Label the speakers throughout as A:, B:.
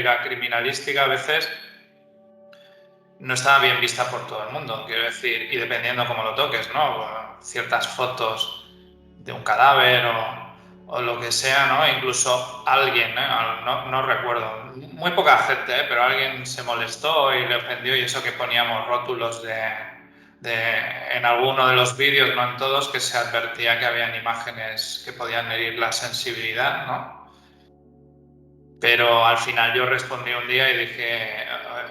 A: que la criminalística a veces no está bien vista por todo el mundo, quiero decir, y dependiendo cómo lo toques, ¿no? Ciertas fotos de un cadáver o lo que sea, ¿no? Incluso alguien, no recuerdo, muy poca gente, pero alguien se molestó y le ofendió, y eso que poníamos rótulos en alguno de los vídeos, no en todos, que se advertía que habían imágenes que podían herir la sensibilidad, ¿no? Pero al final yo respondí un día y dije,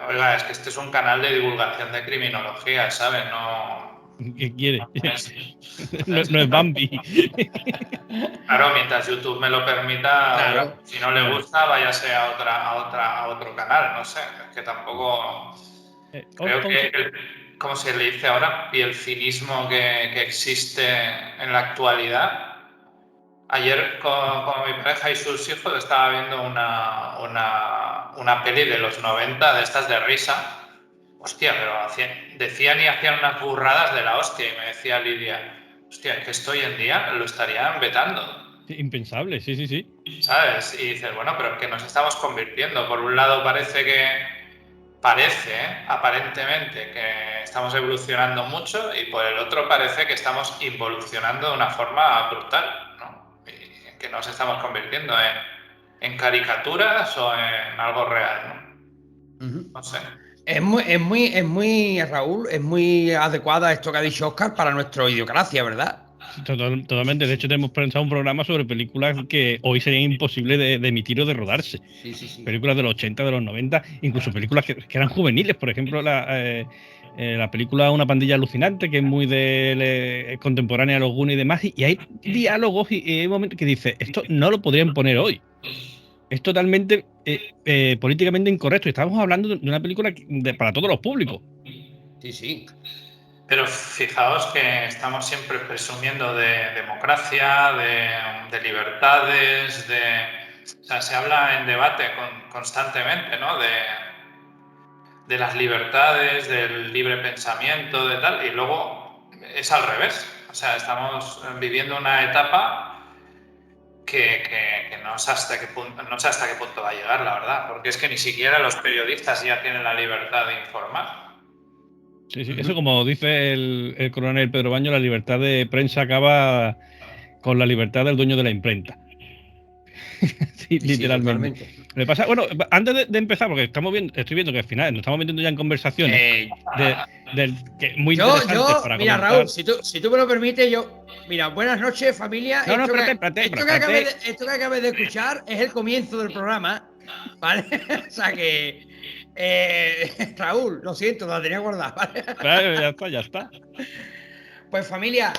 A: oiga, es que este es un canal de divulgación de criminología, ¿sabes? No...
B: ¿Qué quiere? No es Bambi.
A: Claro, mientras YouTube me lo permita,
C: Claro.
A: si no le gusta, váyase a otro canal, no sé, es que tampoco... Creo que, ¿cómo se le dice ahora? Y el cinismo que existe en la actualidad. Ayer con mi pareja y sus hijos estaba viendo una peli de los 90, de estas de risa. Hostia, pero decían y hacían unas burradas de la hostia. Y me decía Lidia, hostia, es que esto hoy en día lo estarían vetando.
B: Impensable, sí.
A: ¿Sabes? Y dices, bueno, pero es que nos estamos convirtiendo. Por un lado aparentemente, que estamos evolucionando mucho, y por el otro parece que estamos involucionando de una forma brutal, ¿no? Y que nos estamos convirtiendo en caricaturas o en algo real, ¿no? No sé.
C: Es muy, Raúl, es muy adecuada esto que ha dicho Óscar para nuestra idiocracia, ¿verdad?
B: Totalmente. De hecho, tenemos pensado un programa sobre películas que hoy serían imposibles de emitir o de rodarse.
C: Sí.
B: Películas de los 80, de los 90, incluso películas que eran juveniles. Por ejemplo, la película Una pandilla alucinante, que es muy contemporánea a los Goonies y demás. Y hay diálogos y hay momentos que dices, esto no lo podrían poner hoy. Es totalmente políticamente incorrecto. Y estamos hablando de una película para todos los públicos.
C: Sí.
A: Pero fijaos que estamos siempre presumiendo de democracia, de libertades, o sea, se habla en debate constantemente, ¿no? De las libertades, del libre pensamiento, de tal, y luego es al revés. O sea, estamos viviendo una etapa que no sé hasta qué punto va a llegar, la verdad, porque es que ni siquiera los periodistas ya tienen la libertad de informar.
B: Sí. Eso, como dice el coronel Pedro Baño, la libertad de prensa acaba con la libertad del dueño de la imprenta. Sí, literalmente. Me pasa, bueno, antes de empezar, porque estoy viendo que al final nos estamos metiendo ya en conversaciones muy interesantes para
C: mira,
B: comentar.
C: Raúl, si tú me lo permites, mira, buenas noches, familia.
B: Espérate.
C: Esto que acabé de escuchar es el comienzo del programa, ¿vale? O sea que, Raúl, lo siento, la tenía guardada, ¿vale?
B: Claro, ya está.
C: Pues familia,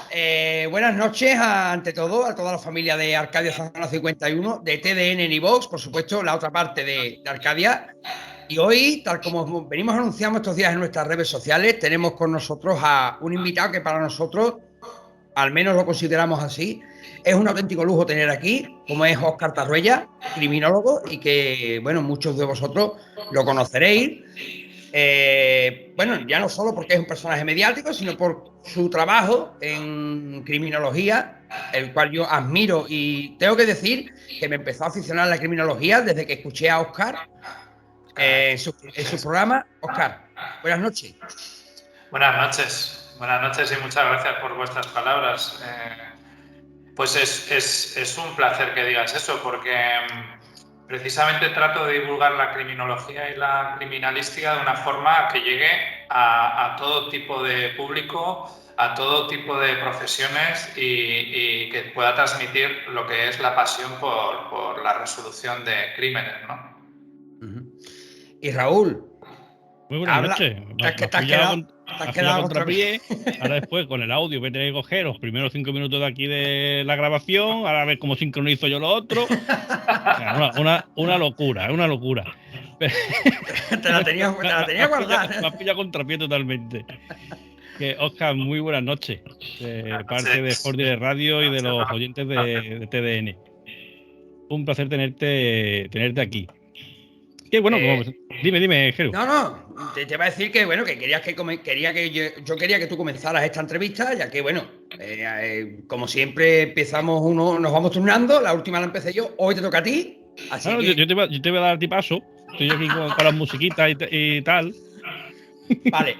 C: buenas noches ante todo a toda la familia de Arcadia Zona 51, de TDN en iVox, por supuesto, la otra parte de Arcadia. Y hoy, tal como venimos anunciando estos días en nuestras redes sociales, tenemos con nosotros a un invitado que para nosotros, al menos lo consideramos así, es un auténtico lujo tener aquí, como es Óscar Tarruella, criminólogo, y que, bueno, muchos de vosotros lo conoceréis. Bueno, ya no solo porque es un personaje mediático, sino por su trabajo en criminología, el cual yo admiro, y tengo que decir que me empezó a aficionar a la criminología desde que escuché a Óscar en su programa. Óscar, buenas noches.
A: Buenas noches y muchas gracias por vuestras palabras. Pues es un placer que digas eso, porque precisamente trato de divulgar la criminología y la criminalística de una forma que llegue a todo tipo de público, a todo tipo de profesiones, y que pueda transmitir lo que es la pasión por la resolución de crímenes, ¿no?
C: Y Raúl,
B: muy buenas noches.
C: Te has quedado
B: contrapié. Ahora después con el audio voy a tener que coger los primeros 5 minutos de aquí de la grabación, ahora a ver cómo sincronizo yo lo otro. Una locura.
C: Te la tenía guardada.
B: Me has pillado contrapié totalmente. Óscar, muy buenas noches. De parte de Sport Direct Radio y de los oyentes de TDN. Un placer tenerte aquí. Qué bueno, dime, Jeru.
C: No, te iba a decir que bueno, que quería que tú comenzaras esta entrevista, ya que bueno, como siempre nos vamos turnando, la última la empecé yo, hoy te toca a ti, así que...
B: yo te voy a dar a ti paso, Estoy aquí con las musiquitas y tal.
C: Vale.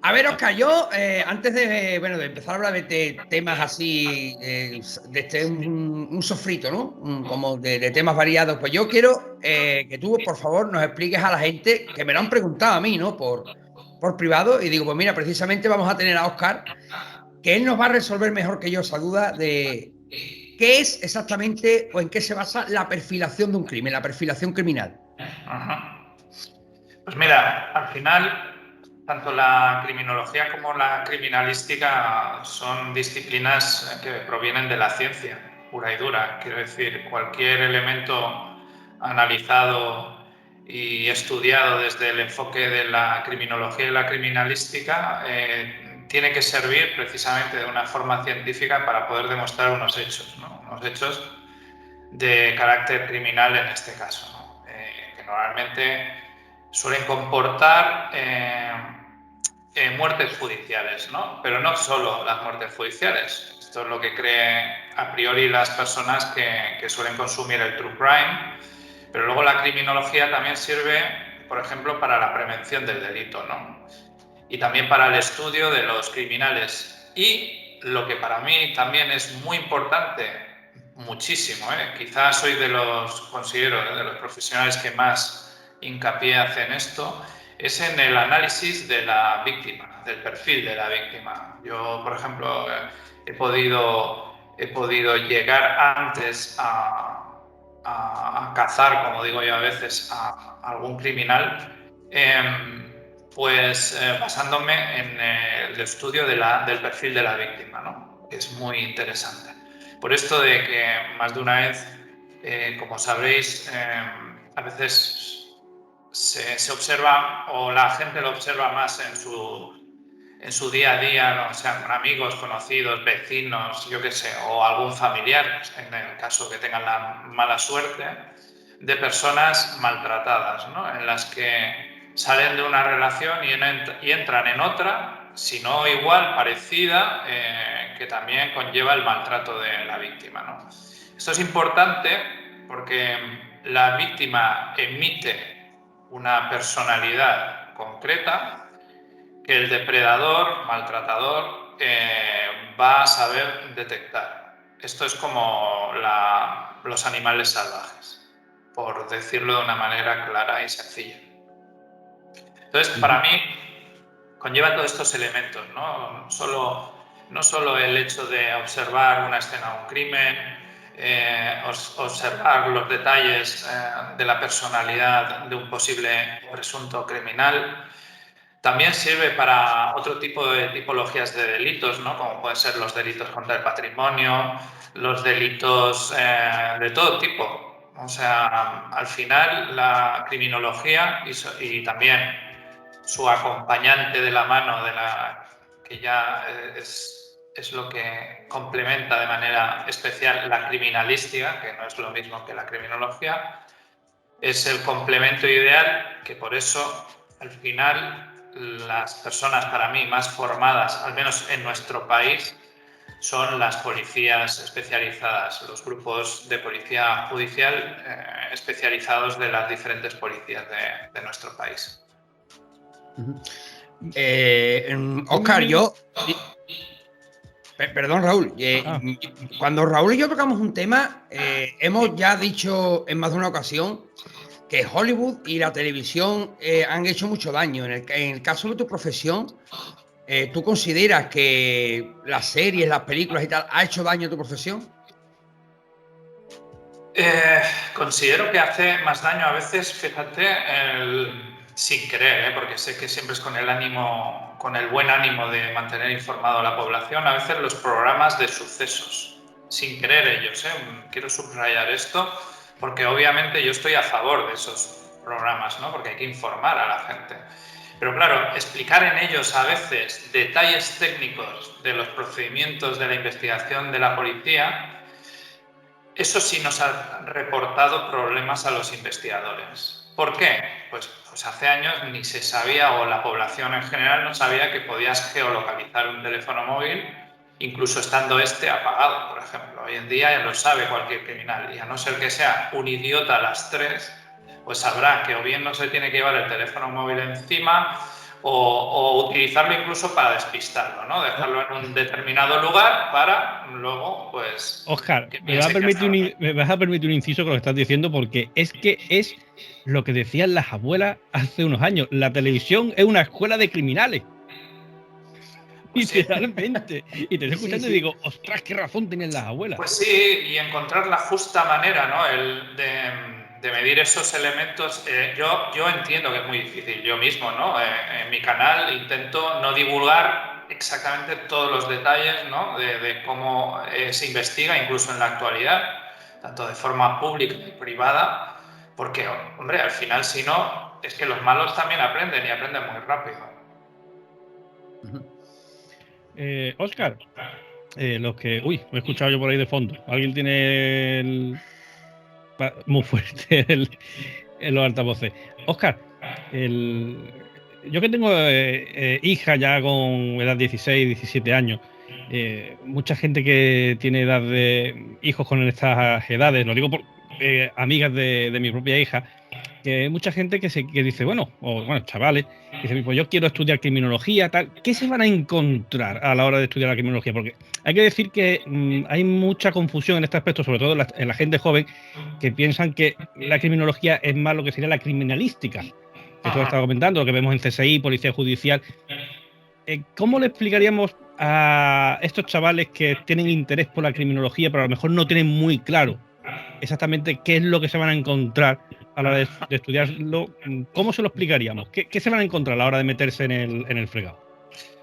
C: A ver, Oscar, yo antes de empezar a hablar de temas así, un sofrito, ¿no? Como de temas variados, pues yo quiero que tú, por favor, nos expliques a la gente, que me lo han preguntado a mí, ¿no? Por privado, y digo, pues mira, precisamente vamos a tener a Oscar, que él nos va a resolver mejor que yo esa duda de qué es exactamente o en qué se basa la perfilación de un crimen, la perfilación criminal.
A: Ajá. Pues mira, al final, tanto la criminología como la criminalística son disciplinas que provienen de la ciencia, pura y dura. Quiero decir, cualquier elemento analizado y estudiado desde el enfoque de la criminología y la criminalística tiene que servir precisamente de una forma científica para poder demostrar unos hechos, ¿no? Unos hechos de carácter criminal en este caso, ¿no? Que normalmente suelen comportar muertes judiciales, ¿no? Pero no solo las muertes judiciales. Esto es lo que creen a priori las personas que suelen consumir el true crime, pero luego la criminología también sirve, por ejemplo, para la prevención del delito, ¿no? Y también para el estudio de los criminales. Y lo que para mí también es muy importante, muchísimo, quizás soy considero de los profesionales que más hincapié hacen esto, es en el análisis de la víctima, del perfil de la víctima. Yo, por ejemplo, he podido llegar antes a cazar, como digo yo a veces, a algún criminal, basándome en el estudio del perfil de la víctima, ¿no? Es muy interesante. Por esto de que más de una vez, como sabréis, a veces se observa, o la gente lo observa más en su día a día, ¿no? O sea, con amigos, conocidos, vecinos, yo qué sé, o algún familiar, en el caso que tengan la mala suerte, de personas maltratadas, ¿no? En las que salen de una relación y entran en otra, si no igual, parecida, que también conlleva el maltrato de la víctima, ¿no? Esto es importante porque la víctima emite una personalidad concreta que el depredador, maltratador, va a saber detectar. Esto es como los animales salvajes, por decirlo de una manera clara y sencilla. Entonces, para mí, conlleva todos estos elementos, ¿no? No solo el hecho de observar una escena de un crimen, observar los detalles de la personalidad de un posible presunto criminal. También sirve para otro tipo de tipologías de delitos, ¿no? Como pueden ser los delitos contra el patrimonio, los delitos de todo tipo. O sea, al final la criminología y también su acompañante de la mano, que ya es lo que complementa de manera especial la criminalística, que no es lo mismo que la criminología, es el complemento ideal, que por eso al final las personas para mí más formadas, al menos en nuestro país, son las policías especializadas, los grupos de policía judicial especializados de las diferentes policías de nuestro país.
C: Oscar, perdón, Raúl. Cuando Raúl y yo tocamos un tema, hemos ya dicho en más de una ocasión que Hollywood y la televisión han hecho mucho daño. En el caso de tu profesión, ¿tú consideras que las series, las películas y tal, ha hecho daño a tu profesión?
A: Considero que hace más daño a veces, fíjate, sin querer, porque sé que siempre es con el buen ánimo de mantener informado a la población, a veces los programas de sucesos, sin querer ellos. Quiero subrayar esto, porque obviamente yo estoy a favor de esos programas, ¿no? Porque hay que informar a la gente. Pero claro, explicar en ellos a veces detalles técnicos de los procedimientos de la investigación de la policía, eso sí nos ha reportado problemas a los investigadores. ¿Por qué? Pues hace años ni se sabía, o la población en general no sabía, que podías geolocalizar un teléfono móvil, incluso estando apagado, por ejemplo. Hoy en día ya lo sabe cualquier criminal, y a no ser que sea un idiota a las 3, pues sabrá que o bien no se tiene que llevar el teléfono móvil encima o utilizarlo incluso para despistarlo, ¿no? Dejarlo en un determinado lugar para luego, pues...
B: Óscar,
A: que
B: me vas a
A: piense que
B: permitir me vas a permitir un inciso con lo que estás diciendo, porque es que es lo que decían las abuelas hace unos años. La televisión es una escuela de criminales.
A: Pues sí.
B: Literalmente. Y te estoy escuchando y digo, ostras, qué razón tienen las abuelas.
A: Pues sí, y encontrar la justa manera, ¿no? De medir esos elementos. Yo entiendo que es muy difícil. Yo mismo, ¿no? En mi canal intento no divulgar exactamente todos los detalles, ¿no? De cómo se investiga, incluso en la actualidad, tanto de forma pública y privada, porque, hombre, al final, si no, es que los malos también aprenden y aprenden muy rápido.
B: Óscar, los que... Uy, me he escuchado yo por ahí de fondo. Alguien tiene muy fuerte en los altavoces. Óscar, yo que tengo hija ya con edad 16, 17 años, mucha gente que tiene edad de hijos con estas edades, lo digo por amigas de mi propia hija, que hay mucha gente que dice, bueno, chavales, que dicen, pues yo quiero estudiar criminología, tal. ¿Qué se van a encontrar a la hora de estudiar la criminología? Porque hay que decir que hay mucha confusión en este aspecto, sobre todo en la gente joven, que piensan que la criminología es más lo que sería la criminalística, que tú has estado comentando, lo que vemos en CSI, Policía Judicial. ¿Cómo le explicaríamos a estos chavales que tienen interés por la criminología, pero a lo mejor no tienen muy claro exactamente qué es lo que se van a encontrar a la hora de estudiarlo? ¿Cómo se lo explicaríamos? ¿Qué se van a encontrar a la hora de meterse en el fregado?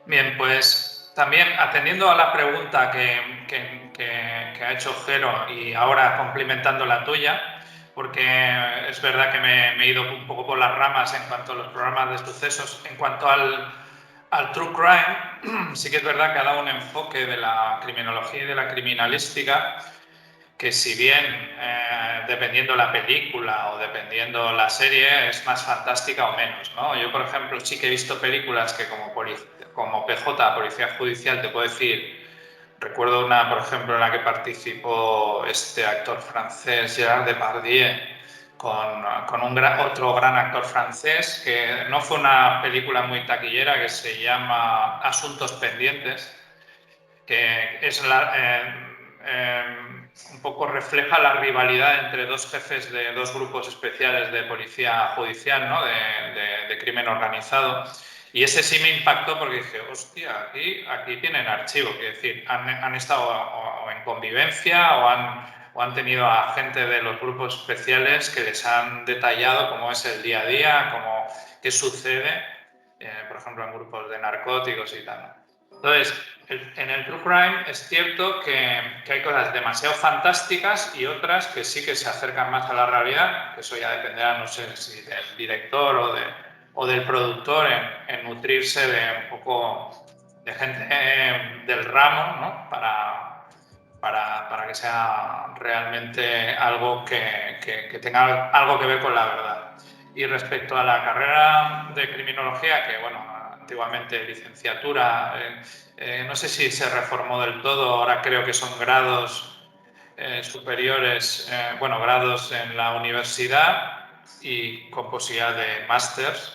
A: Bien, pues también atendiendo a la pregunta que ha hecho Jero y ahora complementando la tuya, porque es verdad que me he ido un poco por las ramas en cuanto a los programas de sucesos. En cuanto al true crime, sí que es verdad que ha dado un enfoque de la criminología y de la criminalística que, si bien dependiendo la película o dependiendo la serie, es más fantástica o menos, ¿no? Yo, por ejemplo, sí que he visto películas que como PJ, Policía Judicial, te puedo decir, recuerdo una, por ejemplo, en la que participó este actor francés, Gerard Depardieu, con otro gran actor francés, que no fue una película muy taquillera, que se llama Asuntos Pendientes, que es un poco refleja la rivalidad entre dos jefes de dos grupos especiales de policía judicial, ¿no? de crimen organizado. Y ese sí me impactó porque dije, hostia, aquí tienen archivo, es decir, han estado o en convivencia o han tenido a gente de los grupos especiales que les han detallado cómo es el día a día, qué sucede, por ejemplo, en grupos de narcóticos y tal. Entonces, en el true crime es cierto que hay cosas demasiado fantásticas y otras que sí que se acercan más a la realidad, que eso ya dependerá, no sé si del director o del productor en nutrirse de un poco de gente del ramo, ¿no? Para que sea realmente algo que tenga algo que ver con la verdad. Y respecto a la carrera de criminología, que bueno, antiguamente licenciatura, no sé si se reformó del todo, ahora creo que son grados superiores, grados en la universidad y con posibilidad de másters.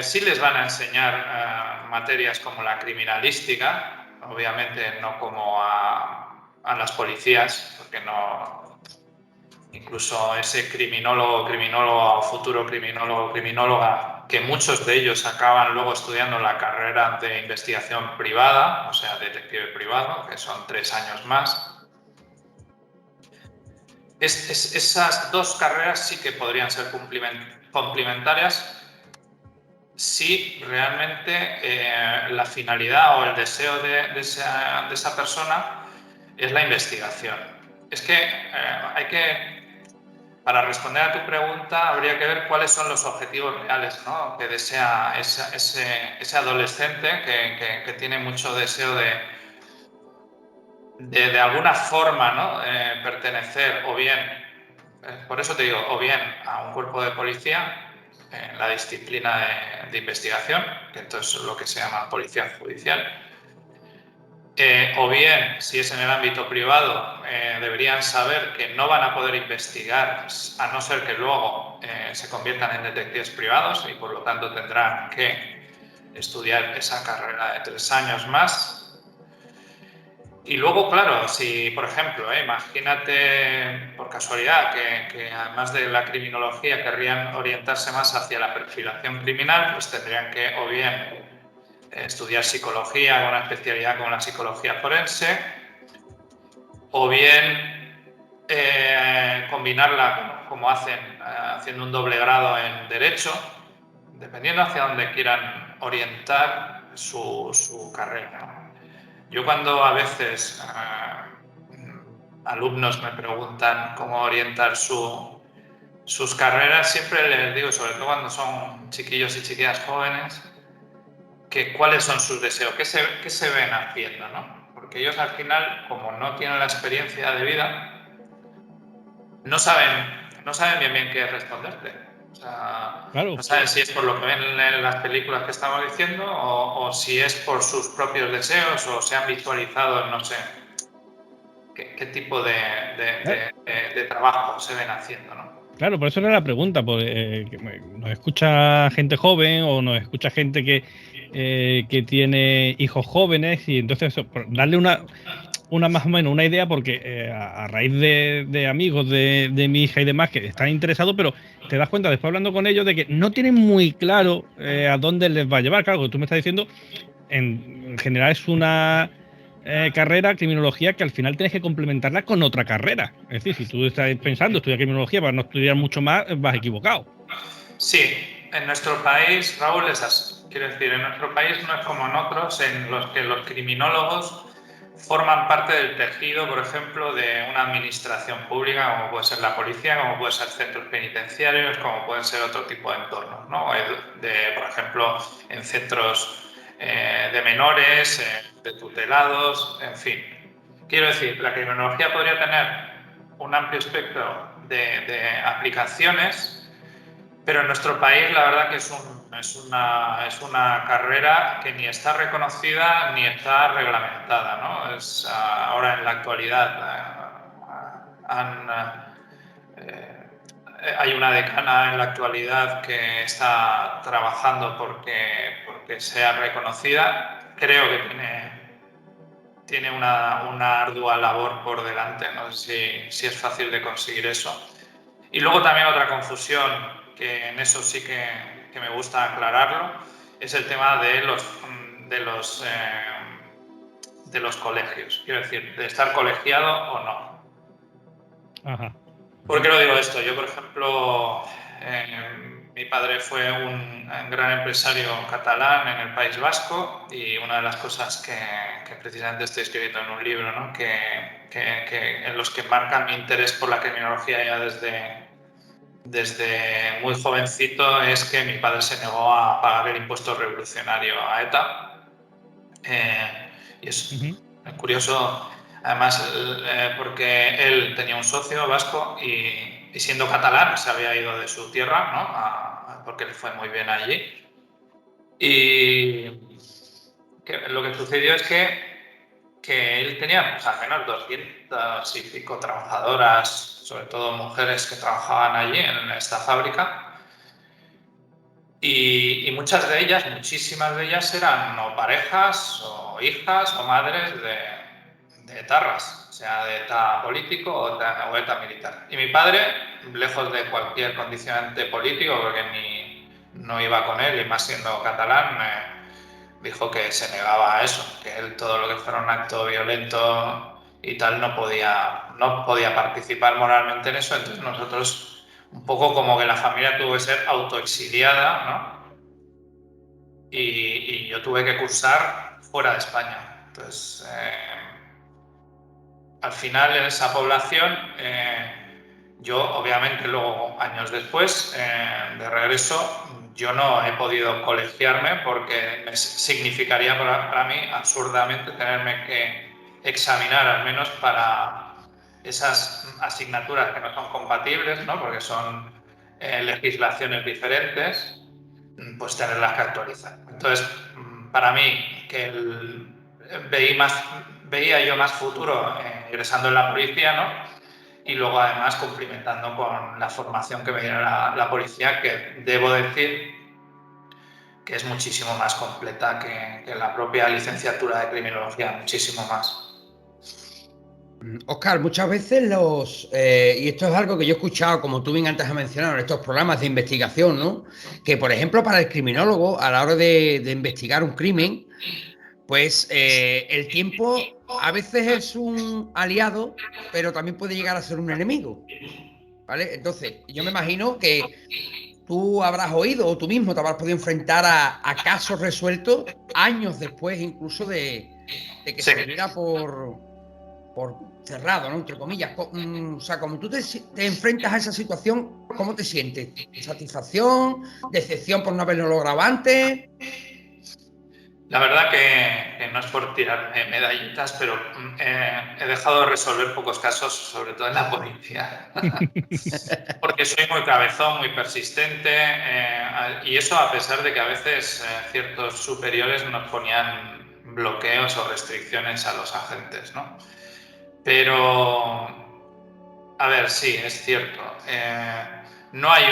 A: Sí les van a enseñar materias como la criminalística, obviamente no como a las policías, porque no, incluso ese criminólogo o futuro criminóloga, que muchos de ellos acaban luego estudiando la carrera de investigación privada, o sea, detective privado, que son 3 años más. Esas dos carreras sí que podrían ser complementarias si realmente la finalidad o el deseo de esa persona es la investigación. Es que para responder a tu pregunta, habría que ver cuáles son los objetivos reales, ¿no? Que desea ese adolescente que tiene mucho deseo de alguna forma, ¿no? Pertenecer o bien, por eso te digo, o bien a un cuerpo de policía, en la disciplina de investigación, que entonces es lo que se llama policía judicial, O bien, si es en el ámbito privado, deberían saber que no van a poder investigar a no ser que luego se conviertan en detectives privados y por lo tanto tendrán que estudiar esa carrera de 3 años más. Y luego, claro, si, por ejemplo, imagínate por casualidad que además de la criminología querrían orientarse más hacia la perfilación criminal, pues tendrían que o bien estudiar psicología con una especialidad como la psicología forense, o bien combinarla como hacen, haciendo un doble grado en Derecho, dependiendo hacia dónde quieran orientar su carrera. Yo cuando a veces alumnos me preguntan cómo orientar sus carreras, siempre les digo, sobre todo cuando son chiquillos y chiquillas jóvenes, que cuáles son sus deseos, qué se ven haciendo, ¿no? Porque ellos al final, como no tienen la experiencia de vida, no saben bien qué responderte. O sea,
B: Claro.
A: no saben si es por lo que ven en las películas que estamos diciendo o si es por sus propios deseos o se han visualizado, no sé, qué tipo de trabajo se ven haciendo, ¿no?
B: Claro, por eso era la pregunta, porque nos escucha gente joven o nos escucha gente que tiene hijos jóvenes y entonces darle una más o menos una idea, porque a raíz de amigos de mi hija y demás que están interesados, pero te das cuenta después hablando con ellos de que no tienen muy claro a dónde les va a llevar. Claro, que tú me estás diciendo, en general es una carrera, criminología, que al final tienes que complementarla con otra carrera. Es decir, si tú estás pensando estudiar criminología para no estudiar mucho más, vas equivocado.
A: Sí, en nuestro país, Raúl, es así. Quiero decir, en nuestro país no es como en otros, en los que los criminólogos forman parte del tejido, por ejemplo, de una administración pública, como puede ser la policía, como puede ser centros penitenciarios, como pueden ser otro tipo de entornos, ¿no? Por ejemplo, en centros de menores, de tutelados, en fin. Quiero decir, la criminología podría tener un amplio espectro de aplicaciones, pero en nuestro país la verdad que es una carrera que ni está reconocida ni está reglamentada, ¿no? Ahora en la actualidad hay una decana en la actualidad que está trabajando porque sea reconocida. Creo que tiene una ardua labor por delante, no sé si es fácil de conseguir eso. Y luego también otra confusión, que en eso sí que me gusta aclararlo, es el tema de los colegios. Quiero decir, de estar colegiado o no.
B: Ajá.
A: ¿Por qué lo digo esto? Yo, por ejemplo, mi padre fue un gran empresario catalán en el País Vasco y una de las cosas que precisamente estoy escribiendo en un libro, ¿no? En los que marcan mi interés por la criminología ya desde muy jovencito, es que mi padre se negó a pagar el impuesto revolucionario a ETA. Y es curioso, además, porque él tenía un socio vasco y siendo catalán se había ido de su tierra, ¿no? Porque le fue muy bien allí. Y lo que sucedió es que él tenía pues, al menos 200 y pico trabajadoras, sobre todo mujeres que trabajaban allí en esta fábrica. Y muchas de ellas, muchísimas de ellas, eran o parejas o hijas o madres de etarras, o sea, de ETA político o ETA militar. Y mi padre, lejos de cualquier condicionante político, porque no iba con él, y más siendo catalán, dijo que se negaba a eso, que él todo lo que fuera un acto violento y tal no podía participar moralmente en eso. Entonces nosotros, un poco como que la familia tuvo que ser autoexiliada, ¿no? Y yo tuve que cursar fuera de España. Entonces, al final en esa población, yo obviamente luego, años después, de regreso, yo no he podido colegiarme porque me significaría para mí absurdamente tenerme que examinar al menos para esas asignaturas que no son compatibles, ¿no? Porque son legislaciones diferentes, pues tenerlas que actualizar. Entonces, para mí, que veía yo más futuro ingresando en la policía, ¿no? Y luego además cumplimentando con la formación que me dio la policía, que debo decir que es muchísimo más completa que la propia licenciatura de criminología, muchísimo más.
C: Oscar, muchas veces y esto es algo que yo he escuchado, como tú bien antes has mencionado, en estos programas de investigación, ¿no? Que, por ejemplo, para el criminólogo, a la hora de investigar un crimen, pues el tiempo a veces es un aliado, pero también puede llegar a ser un enemigo, ¿vale? Entonces, yo me imagino que tú habrás oído o tú mismo te habrás podido enfrentar a casos resueltos años después incluso de que
A: Sí.
C: se diera por cerrado, ¿no? Entre comillas. O sea, como tú te enfrentas a esa situación, ¿cómo te sientes? ¿Satisfacción? ¿Decepción por no haberlo logrado antes?
A: La verdad que no es por tirarme medallitas, pero he dejado de resolver pocos casos, sobre todo en la policía. Porque soy muy cabezón, muy persistente, y eso a pesar de que a veces ciertos superiores nos ponían bloqueos o restricciones a los agentes, ¿no? Pero, a ver, sí, es cierto. No hay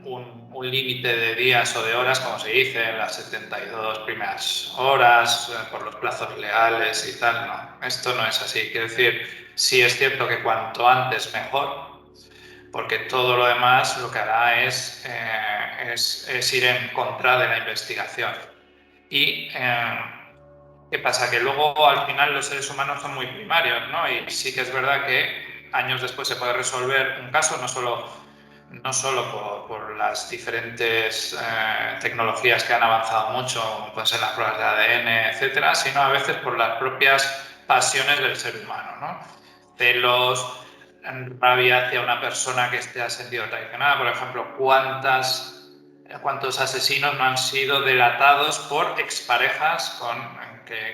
A: un límite de días o de horas, como se dice, en las 72 primeras horas, por los plazos legales y tal. No, esto no es así. Quiero decir, sí es cierto que cuanto antes mejor, porque todo lo demás lo que hará es ir en contra de la investigación. Y ¿qué pasa? Que luego al final los seres humanos son muy primarios, ¿no? Y sí que es verdad que años después se puede resolver un caso, no solo por las diferentes tecnologías que han avanzado mucho, como pueden ser las pruebas de ADN, etcétera, sino a veces por las propias pasiones del ser humano, ¿no? Celos, rabia hacia una persona que esté sentido traicionada. Por ejemplo, ¿cuántos asesinos no han sido delatados por exparejas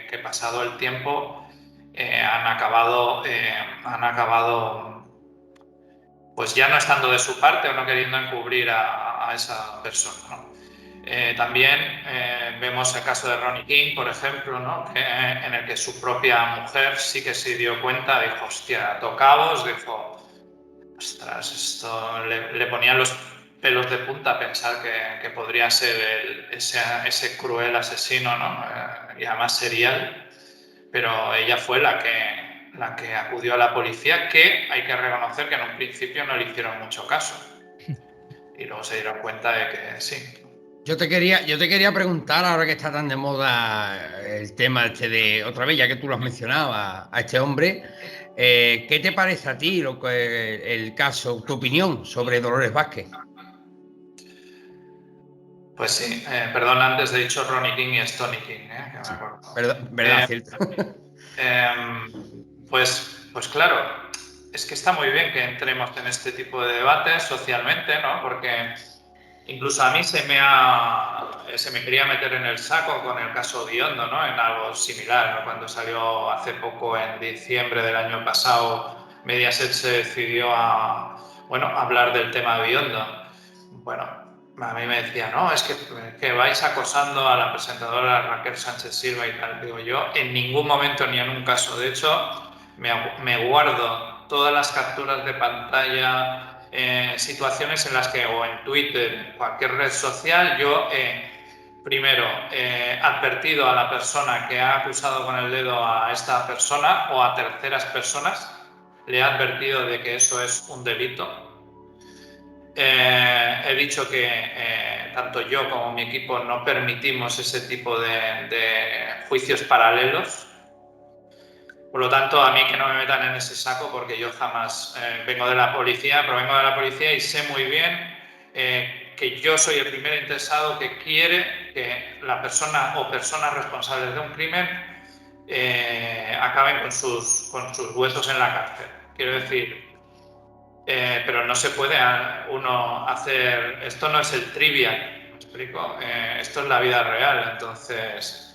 A: que pasado el tiempo han acabado pues ya no estando de su parte o no queriendo encubrir a esa persona, ¿no? También vemos el caso de Ronnie King, por ejemplo, ¿no? En el que su propia mujer sí que se dio cuenta, dijo, hostia, ató cabos, dijo, ostras, esto le ponía los pelos de punta a pensar que podría ser ese cruel asesino, ¿no? Y además serial, pero ella fue la que acudió a la policía, que hay que reconocer que en un principio no le hicieron mucho caso y luego se dieron cuenta de que sí.
C: Yo te quería preguntar, ahora que está tan de moda el tema este de, otra vez, ya que tú lo has mencionado, a este hombre, ¿qué te parece a ti el caso, tu opinión sobre Dolores Vázquez?
A: Pues sí, perdón, antes he dicho Ronnie King y Stoney King, que me
C: Sí,
A: acuerdo.
C: verdad, cierto.
A: Pues claro, es que está muy bien que entremos en este tipo de debates socialmente, ¿no? Porque incluso a mí se me quería meter en el saco con el caso Biondo, ¿no? En algo similar, ¿no? Cuando salió hace poco, en diciembre del año pasado, Mediaset se decidió a hablar del tema Biondo. Bueno, a mí me decía, no, es que vais acosando a la presentadora Raquel Sánchez Silva y tal. Digo, yo en ningún momento ni en un caso. De hecho, me guardo todas las capturas de pantalla, situaciones en las que, o en Twitter, en cualquier red social, yo primero advertido a la persona que ha acusado con el dedo a esta persona o a terceras personas, le he advertido de que eso es un delito. He dicho que tanto yo como mi equipo no permitimos ese tipo de juicios paralelos. Por lo tanto, a mí que no me metan en ese saco, porque yo jamás vengo de la policía, provengo de la policía y sé muy bien que yo soy el primer interesado que quiere que la persona o personas responsables de un crimen acaben con sus huesos en la cárcel. Quiero decir, pero no se puede uno hacer... Esto no es el trivial, ¿me explico? Esto es la vida real, entonces...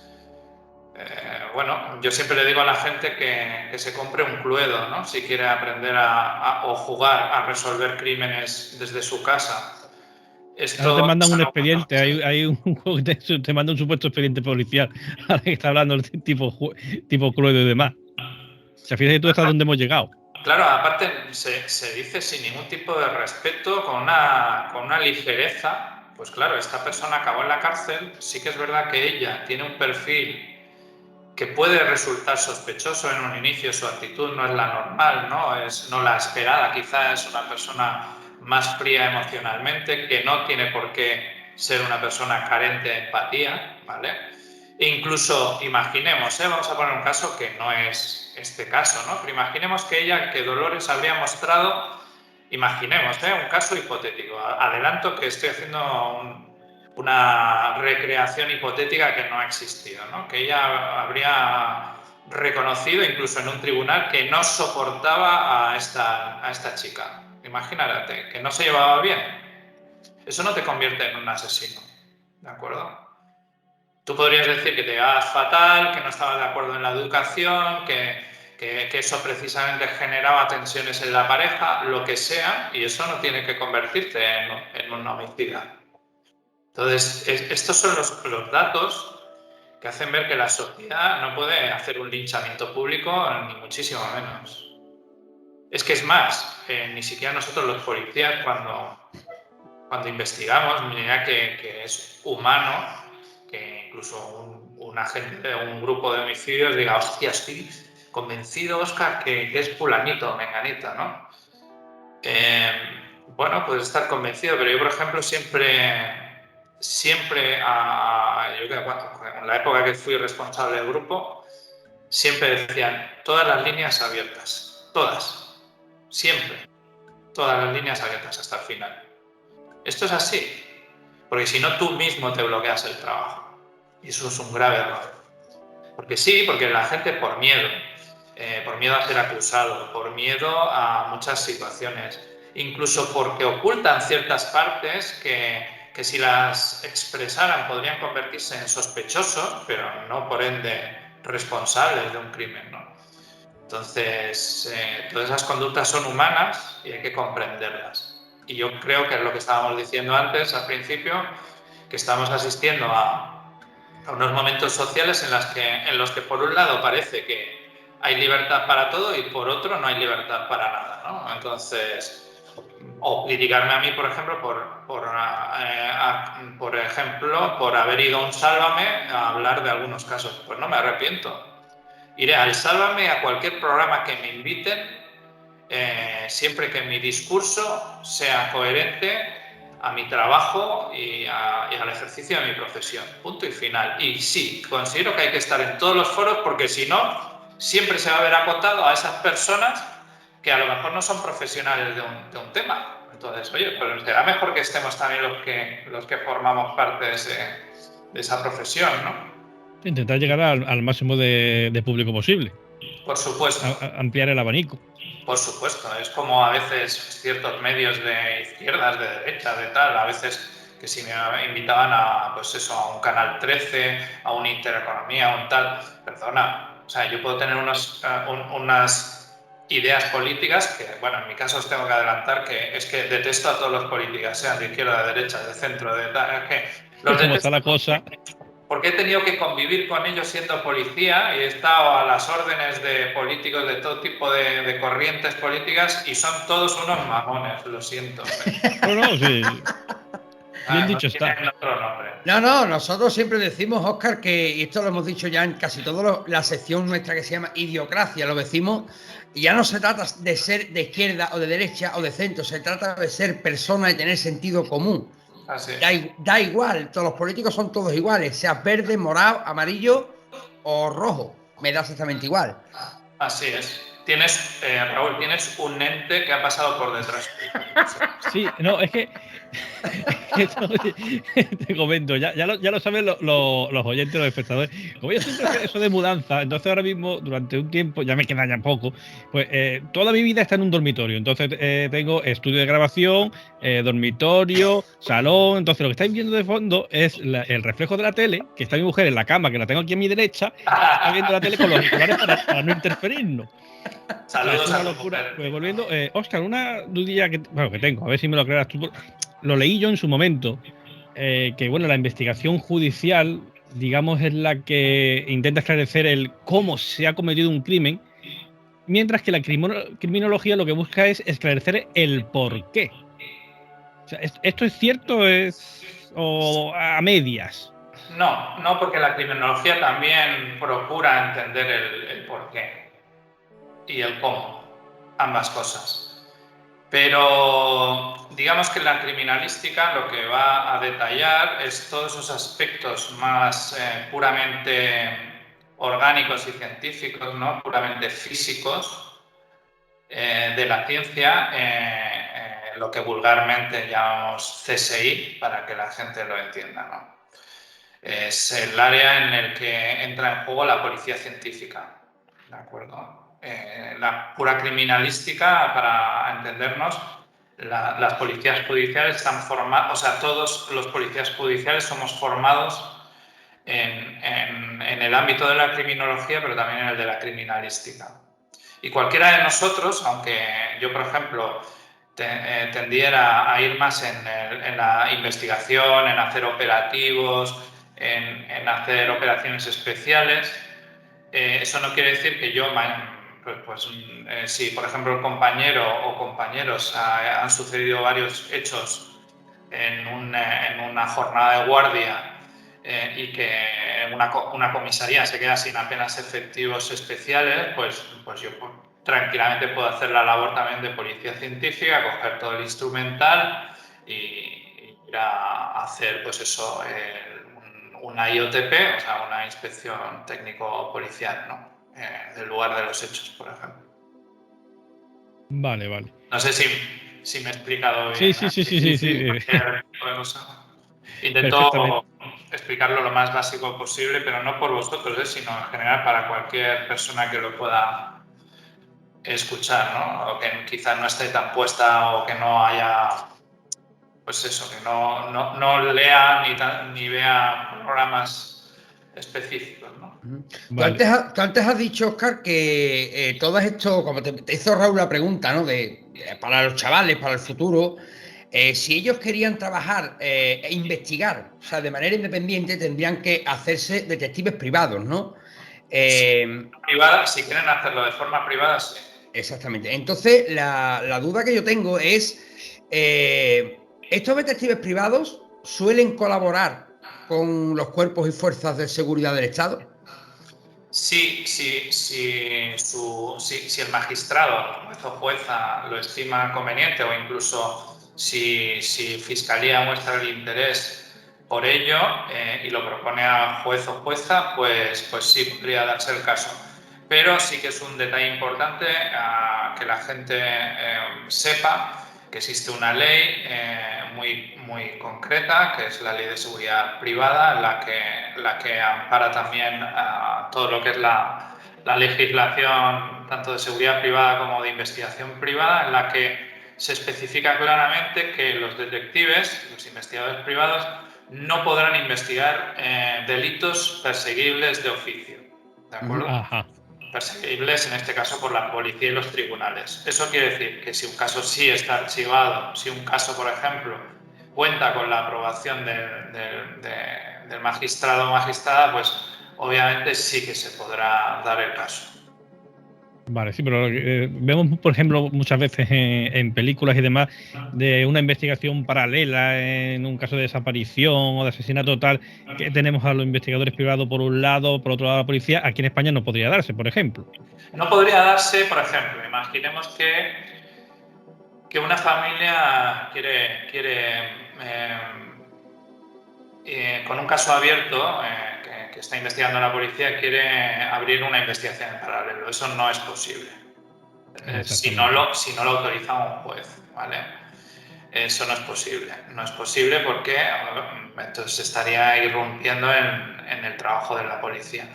A: yo siempre le digo a la gente que se compre un Cluedo, ¿no? Si quiere aprender o jugar a resolver crímenes desde su casa.
B: Ahora te mandan un expediente, hay un juego que te manda un supuesto expediente policial. Ahora que está hablando el tipo Cluedo y demás. O sea, fíjate tú hasta dónde hemos llegado.
A: Claro, aparte se dice sin ningún tipo de respeto, con una ligereza. Pues claro, esta persona acabó en la cárcel. Sí que es verdad que ella tiene un perfil que puede resultar sospechoso en un inicio. Su actitud no es la normal, ¿no? Es no la esperada. Quizás es una persona más fría emocionalmente, que no tiene por qué ser una persona carente de empatía, ¿vale? E incluso imaginemos, vamos a poner un caso que no es este caso, ¿no? Pero imaginemos que Dolores habría mostrado, imaginemos, un caso hipotético. Adelanto que estoy haciendo una recreación hipotética que no ha existido, ¿no? Que ella habría reconocido incluso en un tribunal que no soportaba a esta chica. Imagínate, que no se llevaba bien. Eso no te convierte en un asesino, ¿de acuerdo? Tú podrías decir que te llevabas fatal, que no estabas de acuerdo en la educación, que eso precisamente generaba tensiones en la pareja, lo que sea, y eso no tiene que convertirte en un homicida. Entonces, estos son los datos que hacen ver que la sociedad no puede hacer un linchamiento público, ni muchísimo menos. Es que es más, ni siquiera nosotros los policías cuando investigamos, mira que es humano que incluso un agente de un grupo de homicidios diga, hostia, estoy convencido, Óscar, que es fulanito, menganita, ¿no? Bueno, puedes estar convencido, pero yo, por ejemplo, siempre en la época que fui responsable del grupo, siempre decían, todas las líneas abiertas, todas, siempre, todas las líneas abiertas hasta el final. Esto es así, porque si no tú mismo te bloqueas el trabajo. Y eso es un grave error. Porque sí, porque la gente por miedo a ser acusado, por miedo a muchas situaciones, incluso porque ocultan ciertas partes que si las expresaran podrían convertirse en sospechosos, pero no por ende responsables de un crimen, ¿no? Entonces, todas esas conductas son humanas y hay que comprenderlas. Y yo creo que es lo que estábamos diciendo antes, al principio, que estamos asistiendo a unos momentos sociales en los que por un lado parece que hay libertad para todo y por otro no hay libertad para nada, ¿no? Entonces, o criticarme a mí, por ejemplo, por haber ido a un Sálvame a hablar de algunos casos. Pues no me arrepiento. Iré al Sálvame, a cualquier programa que me inviten, siempre que mi discurso sea coherente a mi trabajo y al ejercicio de mi profesión. Punto y final. Y sí, considero que hay que estar en todos los foros porque si no, siempre se va a ver acotado a esas personas que a lo mejor no son profesionales de un tema. Entonces, oye, pero será mejor que estemos también los que formamos parte de esa profesión, ¿no?
B: Intentar llegar al máximo de público posible.
A: Por supuesto.
B: Ampliar el abanico.
A: Por supuesto. Es como a veces ciertos medios de izquierdas, de derechas, de tal, a veces que si me invitaban a un Canal 13, a un Intereconomía, a un tal, perdona, o sea, yo puedo tener unas ideas políticas que, bueno, en mi caso os tengo que adelantar que es que detesto a todos los políticos, sean de izquierda, de derecha, de centro, de tal, es que los
B: como está la cosa.
A: Porque he tenido que convivir con ellos siendo policía y he estado a las órdenes de políticos de todo tipo de corrientes políticas y son todos unos mamones, lo siento.
B: No, sí. Bien dicho está.
C: No, nosotros siempre decimos, Óscar, y esto lo hemos dicho ya en casi toda la sección nuestra que se llama Idiocracia, lo decimos, y ya no se trata de ser de izquierda o de derecha o de centro, se trata de ser persona y tener sentido común. Da igual, todos los políticos son todos iguales, seas verde, morado, amarillo o rojo, me da exactamente igual.
A: Así es. Raúl, tienes un ente que ha pasado por detrás.
B: Sí, no, es que te comento, ya lo saben los oyentes, los espectadores. Como yo siempre hago eso de mudanza, entonces ahora mismo, durante un tiempo, ya me queda ya poco, pues toda mi vida está en un dormitorio. Entonces tengo estudio de grabación, dormitorio, salón. Entonces lo que estáis viendo de fondo es el reflejo de la tele, que está mi mujer en la cama, que la tengo aquí a mi derecha, está viendo la tele con los auriculares para no interferirnos.
A: Saludos
B: es una locura. Pues volviendo, Óscar, una dudilla que tengo, a ver si me lo creas tú. lo leí yo en su momento, que bueno, la investigación judicial, digamos, es la que intenta esclarecer el cómo se ha cometido un crimen, mientras que la criminología lo que busca es esclarecer el por qué. O sea, ¿esto es cierto o a medias?
A: No, porque la criminología también procura entender el por qué y el cómo, ambas cosas. Pero digamos que la criminalística lo que va a detallar es todos esos aspectos más puramente orgánicos y científicos, ¿no? Puramente físicos de la ciencia, lo que vulgarmente llamamos CSI, para que la gente lo entienda, ¿no? Es el área en el que entra en juego la policía científica, ¿de acuerdo? La pura criminalística, para entendernos, las policías judiciales están formadas, o sea, todos los policías judiciales somos formados en el ámbito de la criminología, pero también en el de la criminalística. Y cualquiera de nosotros, aunque yo, por ejemplo, tendiera a ir más en la investigación, en hacer operativos, en hacer operaciones especiales, eso no quiere decir que yo, si por ejemplo el compañero o compañeros han sucedido varios hechos en una jornada de guardia y que una comisaría se queda sin apenas efectivos especiales, pues yo tranquilamente puedo hacer la labor también de policía científica, coger todo el instrumental y ir a hacer pues eso, una IOTP, o sea, una inspección técnico-policial, ¿no? Del lugar de los hechos, por ejemplo.
B: Vale, vale.
A: No sé si me he explicado bien.
B: Sí.
A: Intento explicarlo lo más básico posible, pero no por vosotros, sino en general para cualquier persona que lo pueda escuchar, ¿no? O que quizás no esté tan puesta o que no haya, pues eso, que no lea ni vea programas específicos, ¿no?
C: Vale. Tú antes has dicho, Óscar, que todo esto, como te hizo Raúl la pregunta, ¿no? Para los chavales, para el futuro, si ellos querían trabajar e investigar, o sea, de manera independiente, tendrían que hacerse detectives privados, ¿no?
A: Privada, si quieren hacerlo de forma privada, sí.
C: Exactamente. Entonces, la duda que yo tengo es, ¿estos detectives privados suelen colaborar con los cuerpos y fuerzas de seguridad del Estado?
A: Sí, si el magistrado, juez o jueza, lo estima conveniente, o incluso si Fiscalía muestra el interés por ello y lo propone a juez o jueza, pues sí podría darse el caso. Pero sí que es un detalle importante que la gente sepa que existe una ley muy concreta, que es la Ley de Seguridad Privada, la que ampara también todo lo que es la legislación tanto de seguridad privada como de investigación privada, en la que se especifica claramente que los detectives, los investigadores privados, no podrán investigar delitos perseguibles de oficio, ¿de acuerdo?
B: Ajá.
A: Perseguibles en este caso por la policía y los tribunales. Eso quiere decir que si un caso sí está archivado, si un caso, por ejemplo, cuenta con la aprobación del magistrado o magistrada, pues obviamente sí que se podrá dar el caso.
B: Vale, sí, pero vemos, por ejemplo, muchas veces en películas y demás, de una investigación paralela en un caso de desaparición o de asesinato tal, que tenemos a los investigadores privados por un lado, por otro lado la policía. Aquí en España no podría darse, por ejemplo.
A: No podría darse, por ejemplo, imaginemos que una familia quiere con un caso abierto que está investigando la policía, quiere abrir una investigación en paralelo. Eso no es posible. Si no lo autoriza un juez, ¿vale? Eso no es posible. No es posible porque entonces estaría irrumpiendo en el trabajo de la policía.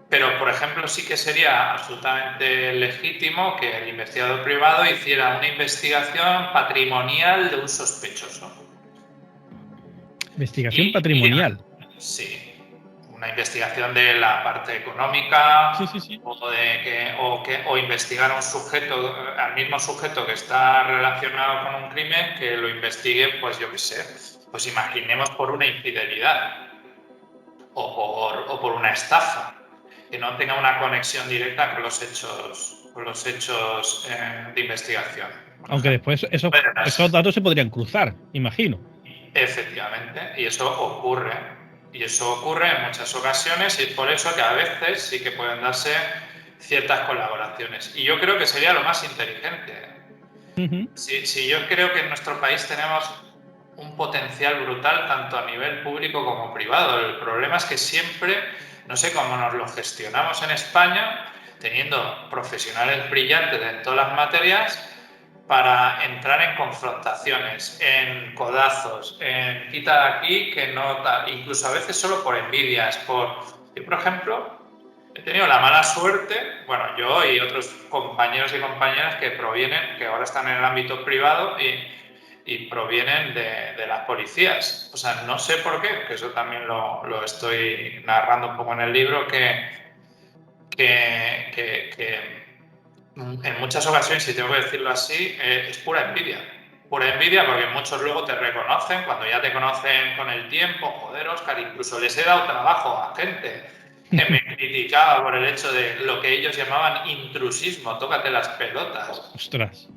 A: Pero, por ejemplo, sí que sería absolutamente legítimo que el investigador privado hiciera una investigación patrimonial de un sospechoso.
B: Investigación patrimonial.
A: Sí. una investigación de la parte económica
B: Sí.
A: o investigar a un sujeto, al mismo sujeto que está relacionado con un crimen, que lo investigue, pues yo qué sé, pues imaginemos por una infidelidad o por una estafa, que no tenga una conexión directa con los hechos de investigación.
B: Aunque después esos datos se podrían cruzar, imagino.
A: Efectivamente, y eso ocurre. Y eso ocurre en muchas ocasiones y es por eso que a veces sí que pueden darse ciertas colaboraciones. Y yo creo que sería lo más inteligente. Si yo creo que en nuestro país tenemos un potencial brutal tanto a nivel público como privado. El problema es que siempre, no sé cómo nos lo gestionamos en España, teniendo profesionales brillantes en todas las materias, para entrar en confrontaciones, en codazos, en quita de aquí, que no tal, incluso a veces solo por envidias. Yo, por ejemplo, he tenido la mala suerte, bueno, yo y otros compañeros y compañeras que ahora están en el ámbito privado y provienen de las policías. O sea, no sé por qué, que eso también lo estoy narrando un poco en el libro, que en muchas ocasiones, si tengo que decirlo así, es pura envidia. Pura envidia porque muchos luego te reconocen, cuando ya te conocen con el tiempo, joder, Óscar, incluso les he dado trabajo a gente que me criticaba por el hecho de lo que ellos llamaban intrusismo, tócate las pelotas.
B: Ostras.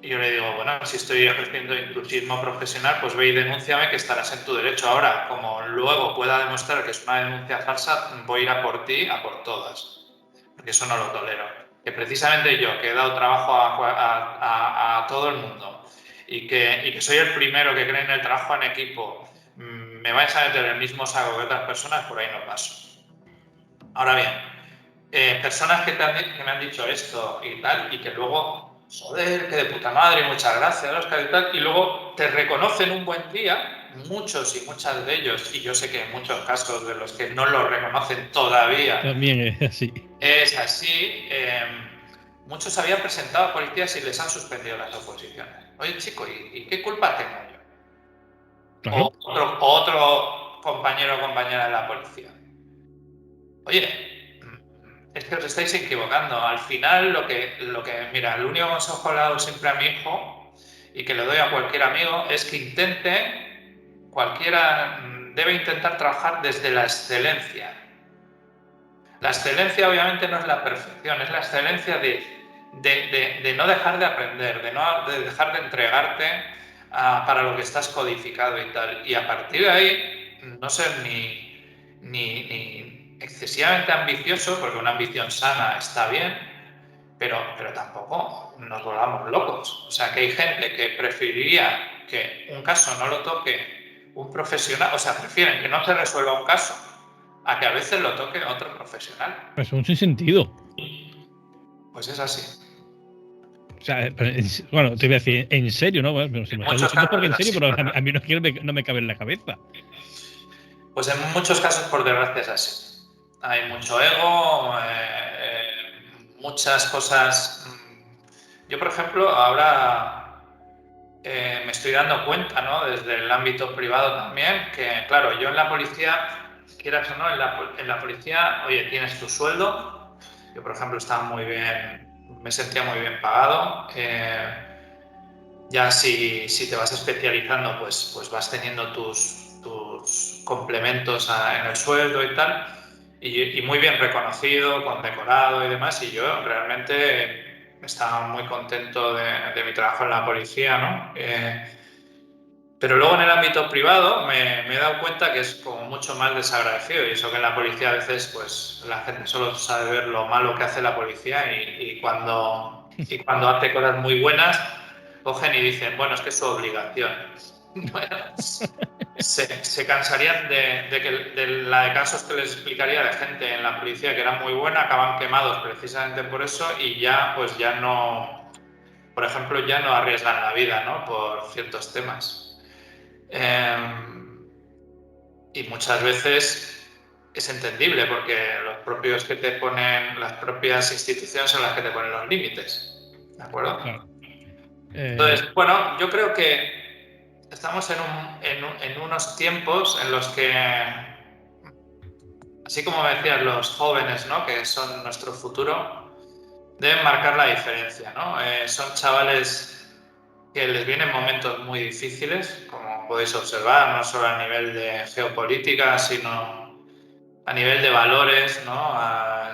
A: Y yo le digo, bueno, si estoy ejerciendo intrusismo profesional, pues ve y denúnciame, que estarás en tu derecho. Ahora, como luego pueda demostrar que es una denuncia falsa, voy a ir a por ti, a por todas. Porque eso no lo tolero. Que precisamente yo, que he dado trabajo a todo el mundo y que soy el primero que cree en el trabajo en equipo, me vais a meter en el mismo saco que otras personas, por ahí no paso. Ahora bien, personas que me han dicho esto y tal, y que luego, joder, que de puta madre, muchas gracias, Óscar, y tal, y luego te reconocen un buen día, muchos y muchas de ellos, y yo sé que en muchos casos de los que no lo reconocen todavía,
B: también es así.
A: Es así. Muchos habían presentado a policías y les han suspendido las oposiciones. Oye, chico, ¿y qué culpa tengo yo?
B: Claro.
A: O otro compañero o compañera de la policía. Oye, es que os estáis equivocando. Al final, mira, el único consejo que le he dado siempre a mi hijo y que le doy a cualquier amigo es que cualquiera debe intentar trabajar desde la excelencia. La excelencia obviamente no es la perfección, es la excelencia de no dejar de aprender, de dejar de entregarte para lo que estás codificado y tal. Y a partir de ahí, no ser ni excesivamente ambicioso, porque una ambición sana está bien, pero tampoco nos volvamos locos. O sea, que hay gente que preferiría que un caso no lo toque un profesional, o sea, prefieren que no se resuelva un caso a que a veces lo toque otro profesional.
B: Es un sinsentido.
A: Pues es así.
B: O sea, bueno, te voy a decir, en serio, ¿no? Bueno, si me estás diciendo porque en serio, pero a mí no me cabe en la cabeza.
A: Pues en muchos casos, por desgracia, es así. Hay mucho ego, muchas cosas. Yo, por ejemplo, ahora me estoy dando cuenta, ¿no? Desde el ámbito privado también, que, claro, yo en la policía, quieras o no, en la policía, oye, tienes tu sueldo. Yo, por ejemplo, estaba muy bien, me sentía muy bien pagado. Ya si te vas especializando, pues vas teniendo tus complementos en el sueldo y tal, y muy bien reconocido, condecorado y demás, y yo realmente estaba muy contento de mi trabajo en la policía, ¿no? Pero luego en el ámbito privado me he dado cuenta que es como mucho más desagradecido, y eso que en la policía a veces pues la gente solo sabe ver lo malo que hace la policía y cuando hace cosas muy buenas cogen y dicen, bueno, es que es su obligación. Bueno, se cansarían de la de casos que les explicaría de gente en la policía que era muy buena, acaban quemados precisamente por eso y ya pues ya no, por ejemplo, ya no arriesgan la vida, ¿no? Por ciertos temas. Y muchas veces es entendible porque los propios que te ponen, las propias instituciones son las que te ponen los límites, ¿de acuerdo?
B: Claro.
A: Entonces, bueno, yo creo que estamos en unos tiempos en los que, así como me decías, los jóvenes, ¿no?, que son nuestro futuro, deben marcar la diferencia, ¿no? Son chavales que les vienen momentos muy difíciles, como podéis observar, no solo a nivel de geopolítica, sino a nivel de valores, ¿no?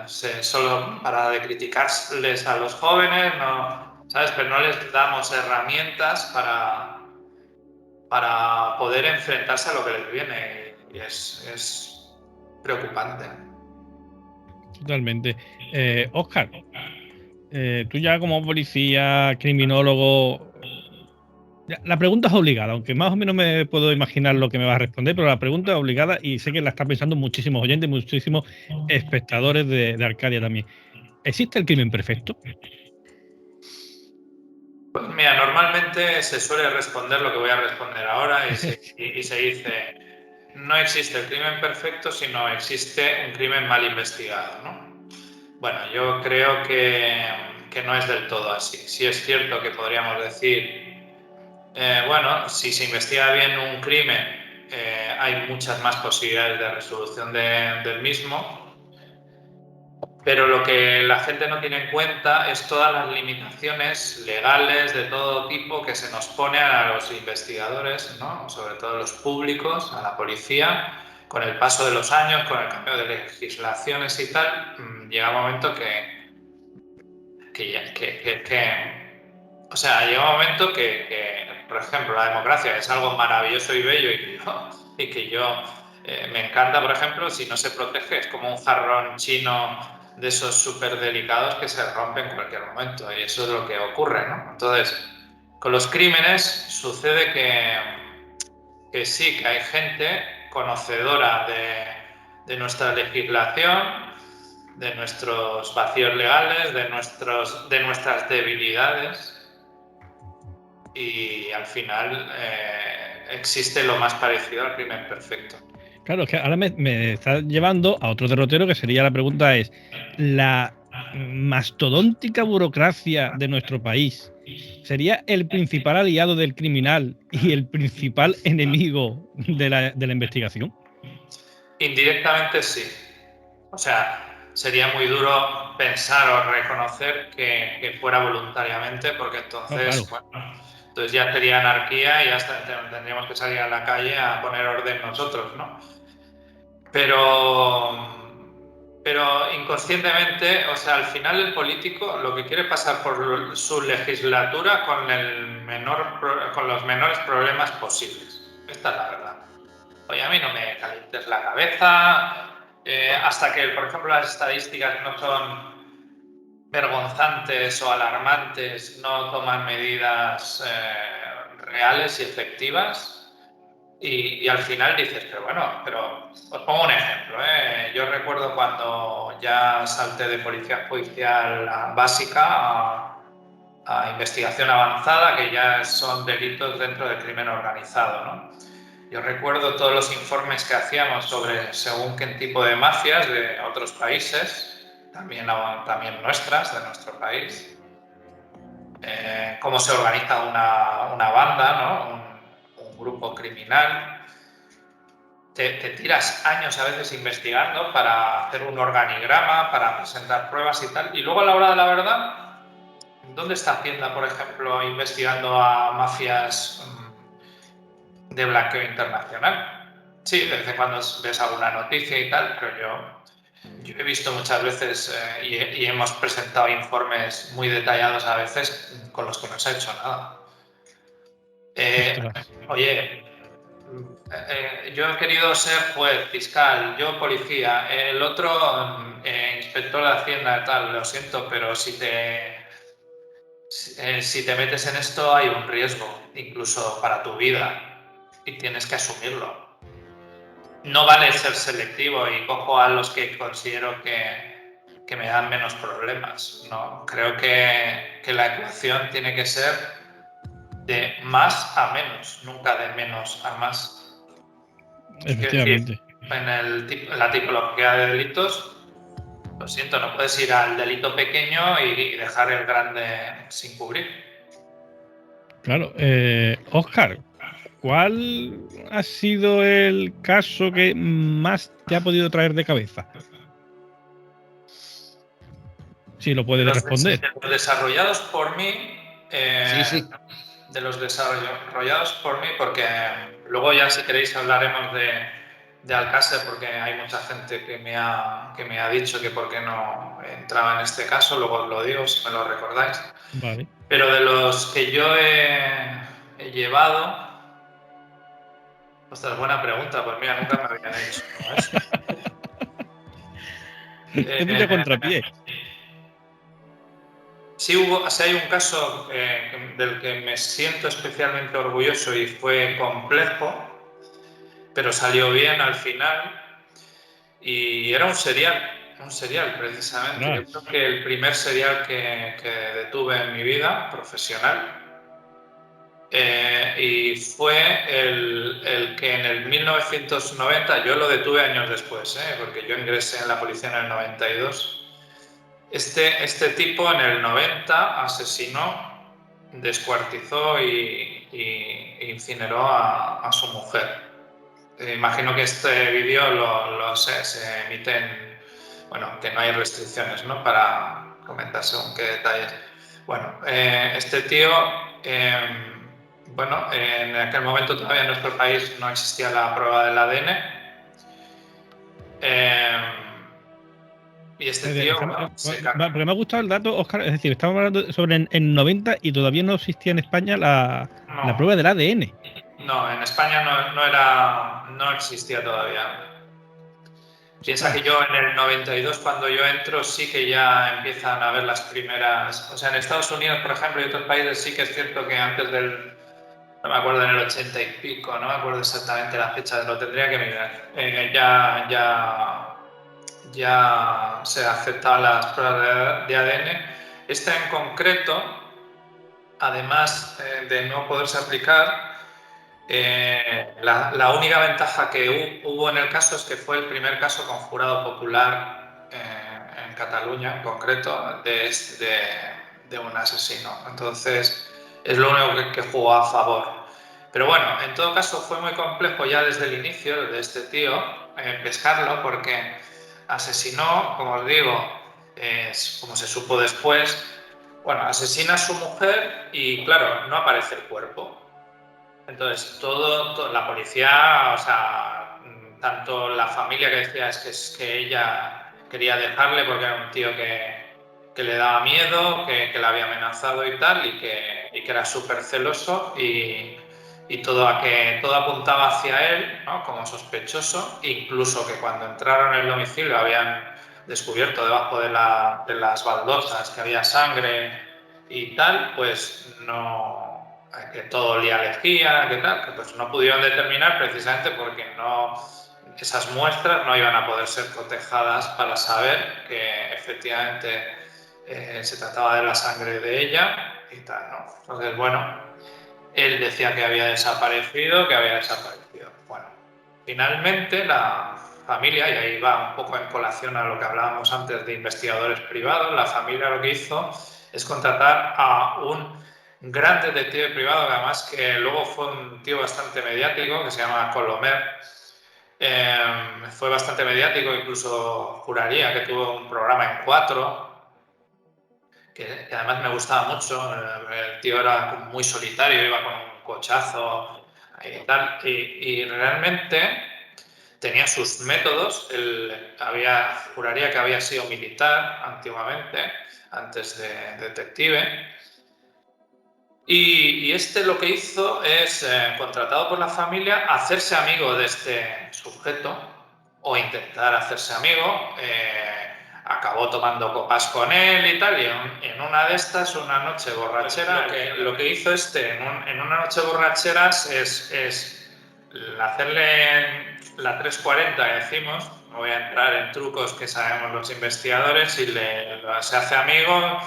A: Solo para de criticarles a los jóvenes, no, ¿sabes? Pero no les damos herramientas para poder enfrentarse a lo que les viene, y es preocupante.
B: Totalmente. Óscar, tú ya como policía, criminólogo, la pregunta es obligada, aunque más o menos me puedo imaginar lo que me vas a responder, pero la pregunta es obligada y sé que la están pensando muchísimos oyentes, muchísimos espectadores de Arcadia también. ¿Existe el crimen perfecto?
A: Pues mira, normalmente se suele responder lo que voy a responder ahora y se dice, no existe el crimen perfecto, sino existe un crimen mal investigado, ¿no? Bueno, yo creo que no es del todo así. Sí es cierto que podríamos decir, bueno, si se investiga bien un crimen, hay muchas más posibilidades de resolución del mismo, pero lo que la gente no tiene en cuenta es todas las limitaciones legales de todo tipo que se nos ponen a los investigadores, ¿no?, sobre todo los públicos, a la policía. Con el paso de los años, con el cambio de legislaciones y tal, llega un momento o sea, llega un momento por ejemplo, la democracia es algo maravilloso y bello y que yo me encanta, por ejemplo, si no se protege, es como un jarrón chino de esos súper delicados que se rompen en cualquier momento, y eso es lo que ocurre, ¿no? Entonces, con los crímenes sucede que sí, que hay gente conocedora de nuestra legislación, de nuestros vacíos legales, de nuestras debilidades, y al final existe lo más parecido al crimen perfecto.
B: Claro, es que ahora me está llevando a otro derrotero, que sería la pregunta es, ¿la mastodóntica burocracia de nuestro país sería el principal aliado del criminal y el principal enemigo de la investigación?
A: Indirectamente sí. O sea, sería muy duro pensar o reconocer que fuera voluntariamente, porque
B: No,
A: entonces,
B: claro.
A: bueno, entonces ya sería anarquía y ya tendríamos que salir a la calle a poner orden nosotros, ¿no? Pero inconscientemente, o sea, al final el político lo que quiere es pasar por su legislatura con los menores problemas posibles. Esta es la verdad. Oye, a mí no me calientes la cabeza, hasta que, por ejemplo, las estadísticas no son vergonzantes o alarmantes, no toman medidas reales y efectivas. Y al final dices, pero bueno, pero os pongo un ejemplo. Yo recuerdo cuando ya salté de policía judicial básica a investigación avanzada, que ya son delitos dentro del crimen organizado, ¿no? Yo recuerdo todos los informes que hacíamos sobre según qué tipo de mafias de otros países, también nuestras, de nuestro país, cómo se organiza una banda, ¿no?, un grupo criminal. Te tiras años a veces investigando para hacer un organigrama, para presentar pruebas y tal, y luego a la hora de la verdad, ¿dónde está Hacienda, por ejemplo, investigando a mafias de blanqueo internacional? Sí, de vez en cuando ves alguna noticia y tal, pero yo he visto muchas veces y hemos presentado informes muy detallados a veces con los que no se ha hecho nada. Oye, yo he querido ser juez, fiscal, yo policía, el otro inspector de Hacienda y tal, lo siento, pero si te metes en esto hay un riesgo, incluso para tu vida, y tienes que asumirlo. No vale ser selectivo y cojo a los que considero que me dan menos problemas. No, creo que la ecuación tiene que ser de más a menos, nunca de menos a más. Quiero decir,
B: Efectivamente.
A: en la tipología de delitos, lo siento, no puedes ir al delito pequeño y dejar el grande sin cubrir.
B: Claro. Óscar, ¿cuál ha sido el caso que más te ha podido traer de cabeza? Si lo puedes responder.
A: De los desarrollados por mí,
C: Sí.
A: de los desarrollados por mí, porque luego ya si queréis hablaremos de Alcácer, porque hay mucha gente que me ha dicho que por qué no entraba en este caso, luego os lo digo si me lo recordáis.
B: Vale.
A: Pero de los que yo he llevado... Ostras, buena pregunta, pues mira, nunca me habían hecho esto.
B: Te pilla contrapié.
A: Sí, hay un caso del que me siento especialmente orgulloso y fue complejo, pero salió bien al final. Y era un serial precisamente. Yo creo que el primer serial que detuve en mi vida profesional. Y fue el que en el 1990, yo lo detuve años después, porque yo ingresé en la policía en el 92. Este tipo en el 90 asesinó, descuartizó y incineró a su mujer. Imagino que este vídeo se emite bueno, que no hay restricciones, ¿no?, para comentar según qué detalles. Bueno, este tío, bueno, en aquel momento todavía en nuestro país no existía la prueba del ADN. Y este tío,
B: porque me ha gustado el dato, Óscar, es decir, estamos hablando sobre en 90 y todavía no existía en España la prueba del ADN.
A: No, en España no existía todavía. Piensa que yo en el 92, cuando yo entro, sí que ya empiezan a haber las primeras... O sea, en Estados Unidos, por ejemplo, y otros países sí que es cierto que antes del... No me acuerdo, en el 80 y pico, no me acuerdo exactamente la fecha, lo tendría que mirar. Ya se aceptaban las pruebas de ADN. Esta en concreto, además de no poderse aplicar, la única ventaja que hubo en el caso es que fue el primer caso con jurado popular en Cataluña, en concreto, de un asesino. Entonces, es lo único que jugó a favor. Pero bueno, en todo caso fue muy complejo ya desde el inicio de este tío pescarlo, porque asesinó, como os digo, como se supo después, bueno, asesina a su mujer y claro, no aparece el cuerpo. Entonces, la policía, o sea, tanto la familia que decía es que ella quería dejarle porque era un tío que le daba miedo, que le había amenazado y tal, y que era súper celoso y todo apuntaba hacia él, ¿no?, como sospechoso, incluso que cuando entraron en el domicilio habían descubierto debajo de las baldosas que había sangre y tal, pues no... que todo olía a lejía, que tal, que pues no pudieron determinar precisamente porque esas muestras no iban a poder ser cotejadas para saber que efectivamente se trataba de la sangre de ella y tal, ¿no? Entonces, bueno, él decía que había desaparecido. Bueno, finalmente la familia, y ahí va un poco en colación a lo que hablábamos antes de investigadores privados, la familia lo que hizo es contratar a un gran detective privado, que además que luego fue un tío bastante mediático, que se llama Colomer. Fue bastante mediático, incluso juraría que tuvo un programa en 4, que además me gustaba mucho. El tío era muy solitario, iba con un cochazo y tal, y realmente tenía sus métodos. Juraría que había sido militar antiguamente, antes de detective. Y este lo que hizo es, contratado por la familia, hacerse amigo de este sujeto, o intentar hacerse amigo. Acabó tomando copas con él y tal, y en una de estas, una noche borrachera, lo que hizo en una noche borrachera es hacerle la 340, que decimos. No voy a entrar en trucos que sabemos los investigadores, y se hace amigo,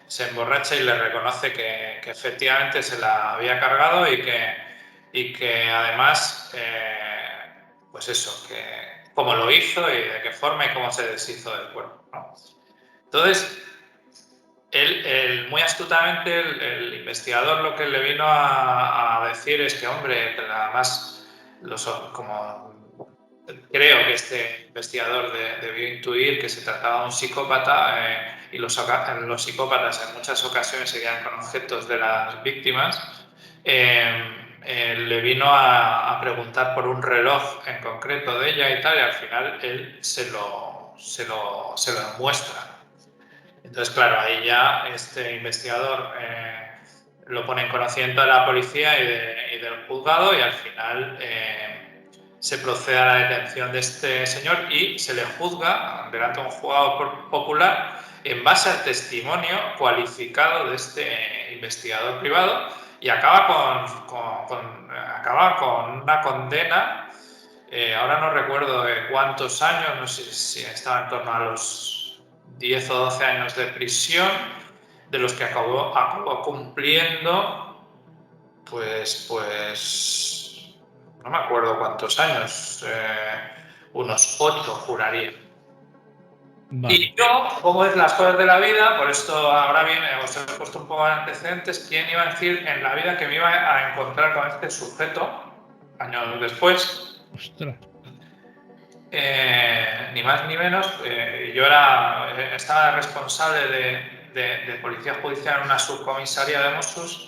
A: se emborracha y le reconoce que efectivamente se la había cargado y que además, pues eso, que cómo lo hizo y de qué forma y cómo se deshizo del cuerpo, ¿no? Entonces, Muy astutamente, el investigador lo que le vino a decir es que, hombre, además, como creo que este investigador debió intuir que se trataba de un psicópata y los psicópatas en muchas ocasiones se quedan con objetos de las víctimas, le vino a preguntar por un reloj en concreto de ella y tal, y al final él se lo muestra. Entonces, claro, ahí ya este investigador lo pone en conocimiento de la policía y del juzgado, y al final se procede a la detención de este señor y se le juzga delante de un juzgado popular en base al testimonio cualificado de este investigador privado, y acaba con una condena. Ahora no recuerdo de cuántos años, no sé si estaba en torno a los 10 o 12 años de prisión, de los que acabó cumpliendo, pues no me acuerdo cuántos años, unos 8 juraría.
B: Vale.
A: Y yo, cómo es las cosas de la vida, por esto ahora bien os he puesto un poco de antecedentes, ¿quién iba a decir en la vida que me iba a encontrar con este sujeto años después?
B: Ostras.
A: Ni más ni menos, yo estaba responsable de policía judicial en una subcomisaría de Mossos,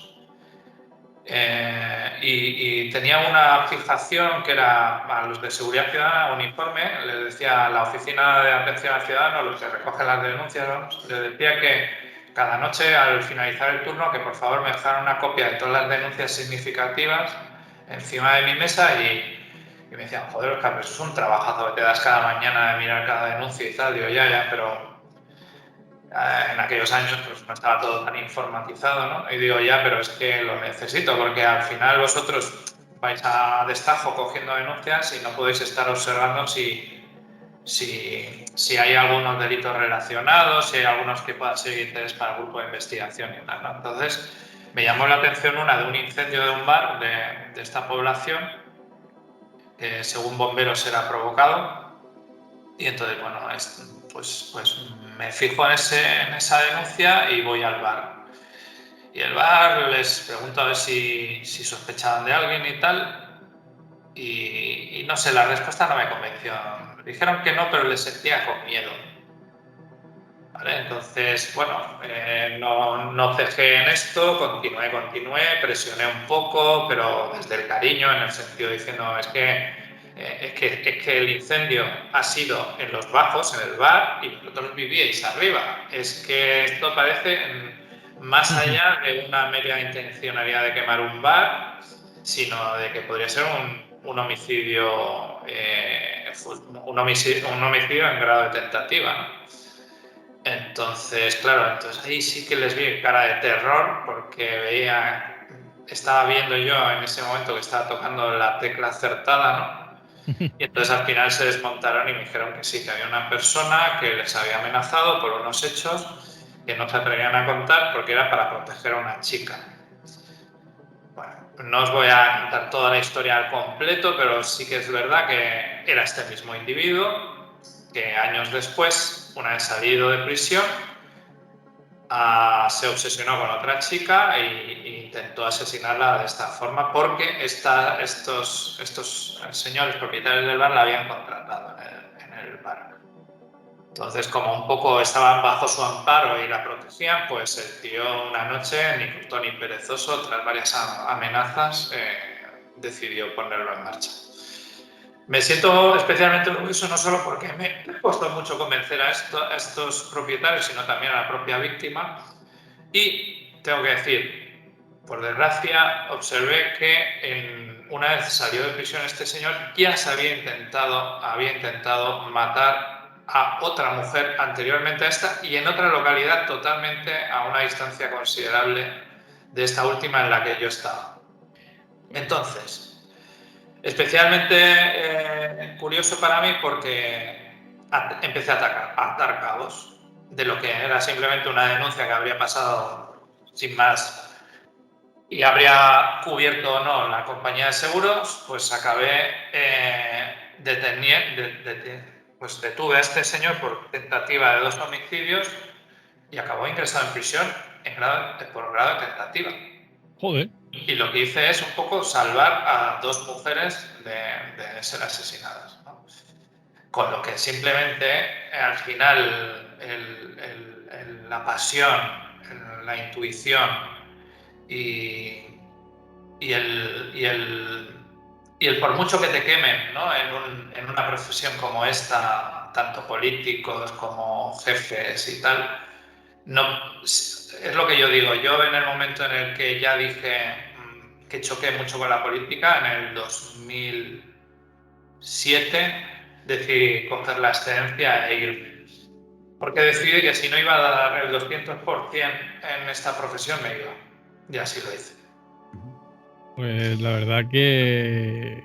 A: y tenía una fijación que era a los de seguridad ciudadana, uniforme. Les decía a la oficina de atención al ciudadano, los que recogen las denuncias, vamos, les decía que cada noche al finalizar el turno que por favor me dejaran una copia de todas las denuncias significativas encima de mi mesa, y me decían, joder, Oscar, pero eso es un trabajazo que te das cada mañana de mirar cada denuncia y tal. Digo, ya, pero en aquellos años pues no estaba todo tan informatizado, ¿no? Y digo, ya, pero es que lo necesito, porque al final vosotros vais a destajo cogiendo denuncias y no podéis estar observando si hay algunos delitos relacionados, si hay algunos que puedan ser de interés para el grupo de investigación y tal, ¿no? Entonces me llamó la atención una de un incendio de un bar de esta población, que según bomberos era provocado. Y entonces, bueno, pues me fijo en esa denuncia y voy al bar. Y el bar les pregunto a ver si sospechaban de alguien y tal. Y no sé, la respuesta no me convenció. Dijeron que no, pero les sentía con miedo. ¿Vale? Entonces, bueno, no cejé en esto, continué, presioné un poco, pero desde el cariño, en el sentido diciendo, es que el incendio ha sido en los bajos, en el bar, y vosotros vivíais arriba. Es que esto parece más allá de una mera intencionalidad de quemar un bar, sino de que podría ser un homicidio, un homicidio en grado de tentativa, ¿no? Entonces, claro, ahí sí que les vi cara de terror, porque estaba viendo yo en ese momento que estaba tocando la tecla acertada, ¿no? Y entonces al final se desmontaron y me dijeron que sí, que había una persona que les había amenazado por unos hechos que no se atrevían a contar porque era para proteger a una chica. Bueno, no os voy a contar toda la historia al completo, pero sí que es verdad que era este mismo individuo que años después, una vez salido de prisión, se obsesionó con otra chica e intentó asesinarla de esta forma, porque estos señores propietarios del bar la habían contratado en el bar. Entonces, como un poco estaban bajo su amparo y la protegían, pues el tío una noche, ni corto ni perezoso, tras varias amenazas, decidió ponerlo en marcha. Me siento especialmente orgulloso, no solo porque me costó mucho convencer a estos propietarios, sino también a la propia víctima. Y tengo que decir, por desgracia, observé que una vez salió de prisión este señor, ya se había intentado matar a otra mujer anteriormente a esta, y en otra localidad totalmente a una distancia considerable de esta última en la que yo estaba. Entonces, especialmente curioso para mí porque empecé a atar cabos de lo que era simplemente una denuncia que habría pasado sin más y habría cubierto o no la compañía de seguros. Pues acabé detuve a este señor por tentativa de 2 homicidios, y acabó ingresado en prisión por grado de tentativa.
B: Joder.
A: Y lo que hice es un poco salvar a 2 mujeres de ser asesinadas, ¿no? Con lo que simplemente al final la pasión, la intuición y el por mucho que te quemen, ¿no? en una profesión como esta, tanto políticos como jefes y tal, no, es lo que yo digo. Yo en el momento en el que ya dije que choqué mucho con la política, en el 2007, decidí coger la excedencia e irme. Porque decidí que si no iba a dar el 200% en esta profesión, me iba. Y así lo hice.
B: Pues la verdad que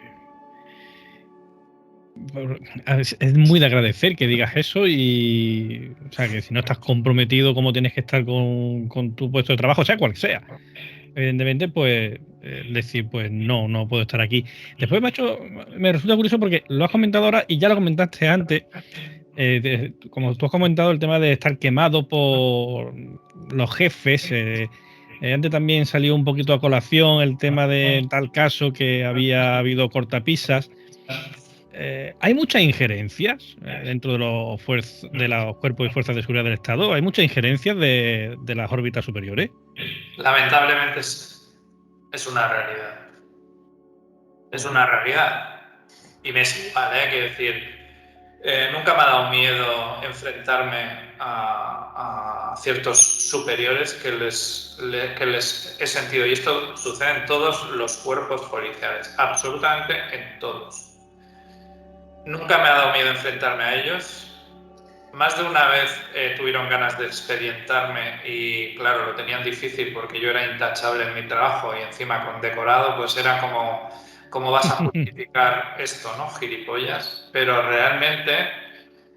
B: es muy de agradecer que digas eso y, o sea, que si no estás comprometido como tienes que estar con tu puesto de trabajo, sea cual sea, evidentemente, pues decir, pues no puedo estar aquí. Después me resulta curioso porque lo has comentado ahora y ya lo comentaste antes, como tú has comentado el tema de estar quemado por los jefes. Antes también salió un poquito a colación el tema de tal caso que había habido cortapisas. Hay muchas injerencias dentro de los cuerpos y fuerzas de seguridad del Estado. Hay muchas injerencias de las órbitas superiores.
A: Lamentablemente es una realidad. Es una realidad. Y me es igual, quiero decir, nunca me ha dado miedo enfrentarme a ciertos superiores que les he sentido. Y esto sucede en todos los cuerpos policiales, absolutamente en todos. Nunca me ha dado miedo enfrentarme a ellos. Más de una vez tuvieron ganas de expedientarme y claro, lo tenían difícil porque yo era intachable en mi trabajo y encima condecorado, pues era como, ¿cómo vas a justificar esto, no? Gilipollas. Pero realmente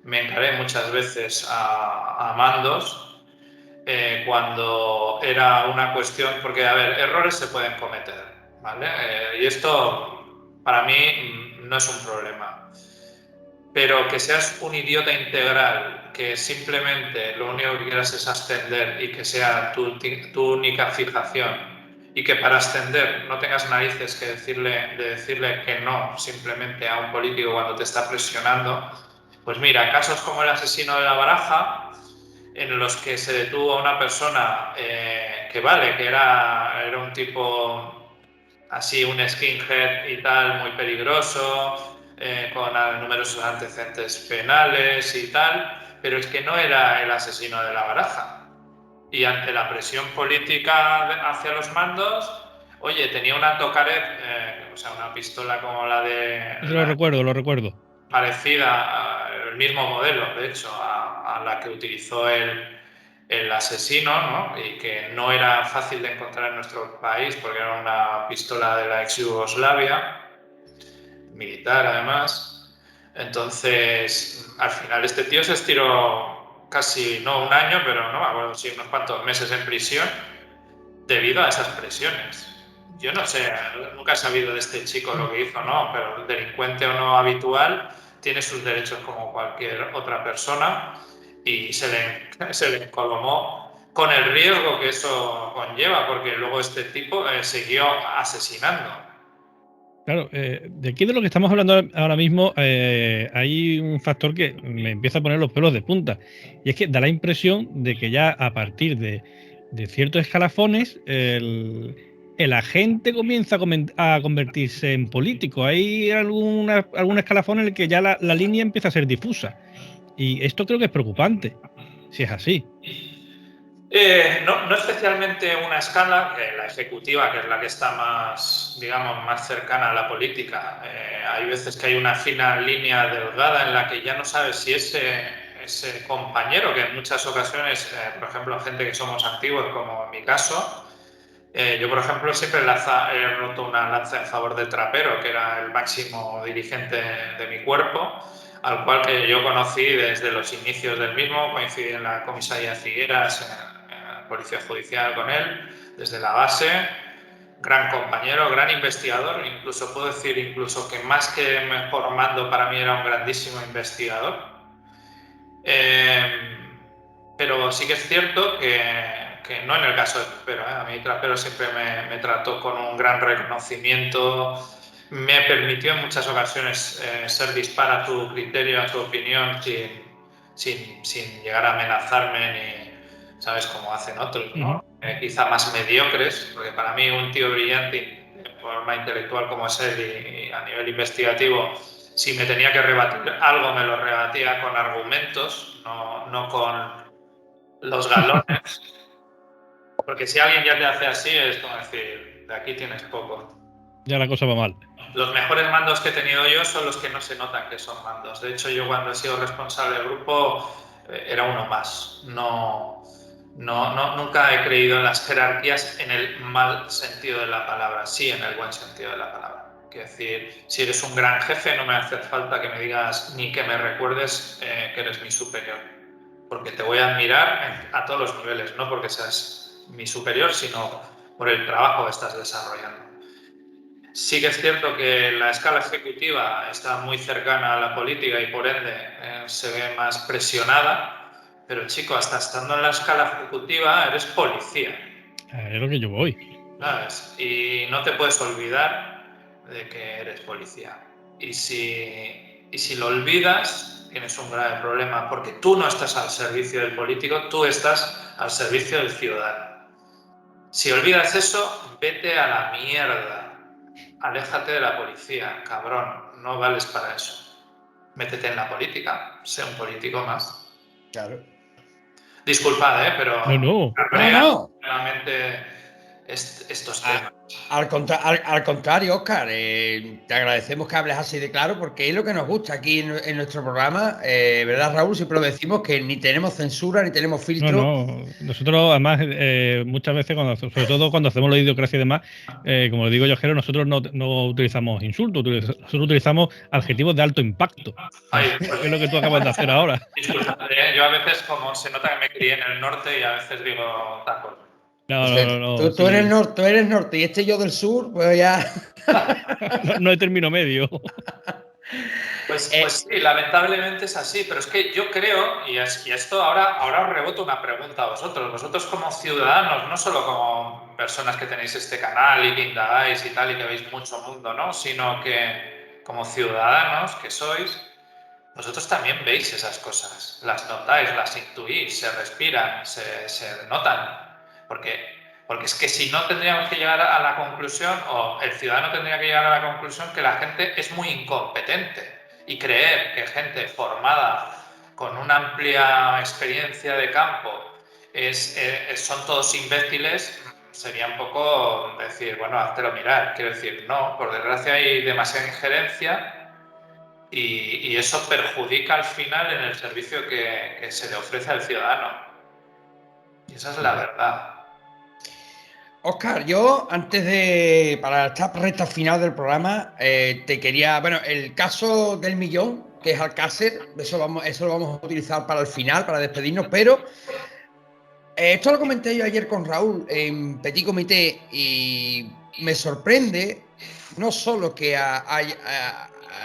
A: me encaré muchas veces a mandos cuando era una cuestión, porque a ver, errores se pueden cometer, ¿vale? Y esto para mí no es un problema. Pero que seas un idiota integral, que simplemente lo único que quieras es ascender y que sea tu única fijación y que para ascender no tengas narices que decirle que no simplemente a un político cuando te está presionando, pues mira, casos como el asesino de La Baraja, en los que se detuvo a una persona que era un tipo así, un skinhead y tal, muy peligroso, con numerosos antecedentes penales y tal, pero es que no era el asesino de La Baraja. Y ante la presión política hacia los mandos, oye, tenía una Tokarev, o sea, una pistola como la de...
B: Lo recuerdo.
A: Parecida, el mismo modelo, de hecho, a la que utilizó el asesino, ¿no? Y que no era fácil de encontrar en nuestro país porque era una pistola de la ex Yugoslavia, militar además. Entonces, al final este tío se estiró casi, no un año, pero no me acuerdo si unos cuantos meses en prisión debido a esas presiones. Yo no sé, nunca he sabido de este chico lo que hizo, ¿no? Pero delincuente o no habitual tiene sus derechos como cualquier otra persona y se le encolomó con el riesgo que eso conlleva, porque luego este tipo siguió asesinando.
B: Claro, de aquí de lo que estamos hablando ahora mismo, hay un factor que me empieza a poner los pelos de punta. Y es que da la impresión de que ya a partir de ciertos escalafones, el agente comienza a convertirse en político. Hay algún escalafón en el que ya la línea empieza a ser difusa. Y esto creo que es preocupante, si es así.
A: No especialmente una escala, la ejecutiva, que es la que está más, digamos, más cercana a la política. Hay veces que hay una fina línea delgada en la que ya no sabes si ese compañero, que en muchas ocasiones, por ejemplo, gente que somos antiguos, como en mi caso, yo, por ejemplo, siempre he roto una lanza en favor del Trapero, que era el máximo dirigente de mi cuerpo, al cual que yo conocí desde los inicios del mismo, coincidí en la comisaría Figueras, en la Policía Judicial con él, desde la base, gran compañero, gran investigador, incluso puedo decir que más que mejor mando para mí era un grandísimo investigador. Pero sí que es cierto que no en el caso de Trapero, ¿eh? A mí Trapero siempre me trató con un gran reconocimiento, me permitió en muchas ocasiones ser dispar a su criterio, a su opinión, sin llegar a amenazarme ni, ¿sabes?, como hacen otros, ¿no? Quizá más mediocres, porque para mí un tío brillante de forma intelectual como es él y a nivel investigativo, si me tenía que rebatir algo, me lo rebatía con argumentos, no con los galones. Porque si alguien ya te hace así, es como decir, de aquí tienes poco.
B: Ya la cosa va mal.
A: Los mejores mandos que he tenido yo son los que no se notan que son mandos. De hecho, yo cuando he sido responsable del grupo era uno más. Nunca he creído en las jerarquías en el mal sentido de la palabra, sí en el buen sentido de la palabra. Quiero decir, si eres un gran jefe, no me hace falta que me digas ni que me recuerdes que eres mi superior. Porque te voy a admirar a todos los niveles, no porque seas mi superior, sino por el trabajo que estás desarrollando. Sí que es cierto que la escala ejecutiva está muy cercana a la política y por ende se ve más presionada, pero chico, hasta estando en la escala ejecutiva eres policía.
B: Es lo que yo voy.
A: ¿Sabes? Y no te puedes olvidar de que eres policía. Y si lo olvidas, tienes un grave problema, porque tú no estás al servicio del político, tú estás al servicio del ciudadano. Si olvidas eso, vete a la mierda. Aléjate de la policía, cabrón, no vales para eso. Métete en la política, sé un político más.
C: Claro.
A: Disculpad, pero
B: No.
A: realmente estos temas.
C: Al contrario, Óscar, te agradecemos que hables así de claro porque es lo que nos gusta aquí en nuestro programa, ¿verdad, Raúl? Siempre lo decimos que ni tenemos censura ni tenemos filtro.
B: No. Nosotros, además, muchas veces, sobre todo cuando hacemos la idiocracia y demás, como le digo yo, Jero, nosotros no utilizamos insultos, nosotros utilizamos adjetivos de alto impacto. Es lo que tú acabas de hacer ahora.
A: Disculpad, yo a veces, como se nota que me crié en el norte y a veces digo tacos.
B: No.
C: Tú eres norte y yo del sur, pues ya.
B: No hay término medio.
A: Pues sí, lamentablemente es así, pero es que yo creo, y esto ahora os reboto una pregunta a vosotros como ciudadanos, no solo como personas que tenéis este canal y que indagáis y tal y que veis mucho mundo, ¿no? Sino que como ciudadanos que sois, vosotros también veis esas cosas, las notáis, las intuís, se respiran, se notan, porque es que si no tendríamos que llegar a la conclusión, o el ciudadano tendría que llegar a la conclusión que la gente es muy incompetente. Y creer que gente formada con una amplia experiencia de campo son todos imbéciles sería un poco decir, bueno, háztelo mirar. Quiero decir, no, por desgracia hay demasiada injerencia y eso perjudica al final en el servicio que se le ofrece al ciudadano. Y esa es la verdad.
C: Óscar, yo para esta recta final del programa, te quería, bueno, el caso del millón, que es Alcácer, eso lo vamos a utilizar para el final, para despedirnos, pero esto lo comenté yo ayer con Raúl en Petit Comité y me sorprende no solo que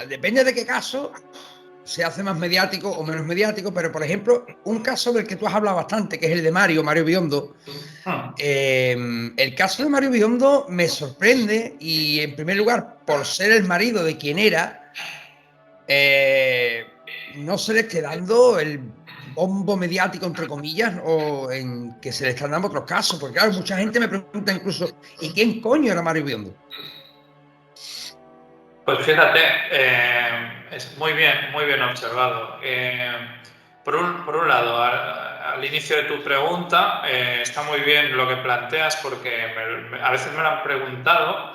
C: depende de qué caso se hace más mediático o menos mediático, pero por ejemplo, un caso del que tú has hablado bastante, que es el de Mario Biondo. El caso de Mario Biondo me sorprende y en primer lugar, por ser el marido de quien era, no se le esté dando el bombo mediático, entre comillas, o en que se le están dando otros casos, porque claro, mucha gente me pregunta incluso, ¿y quién coño era Mario Biondo?
A: Pues fíjate, es muy bien observado. Por un lado, al inicio de tu pregunta, está muy bien lo que planteas porque a veces me lo han preguntado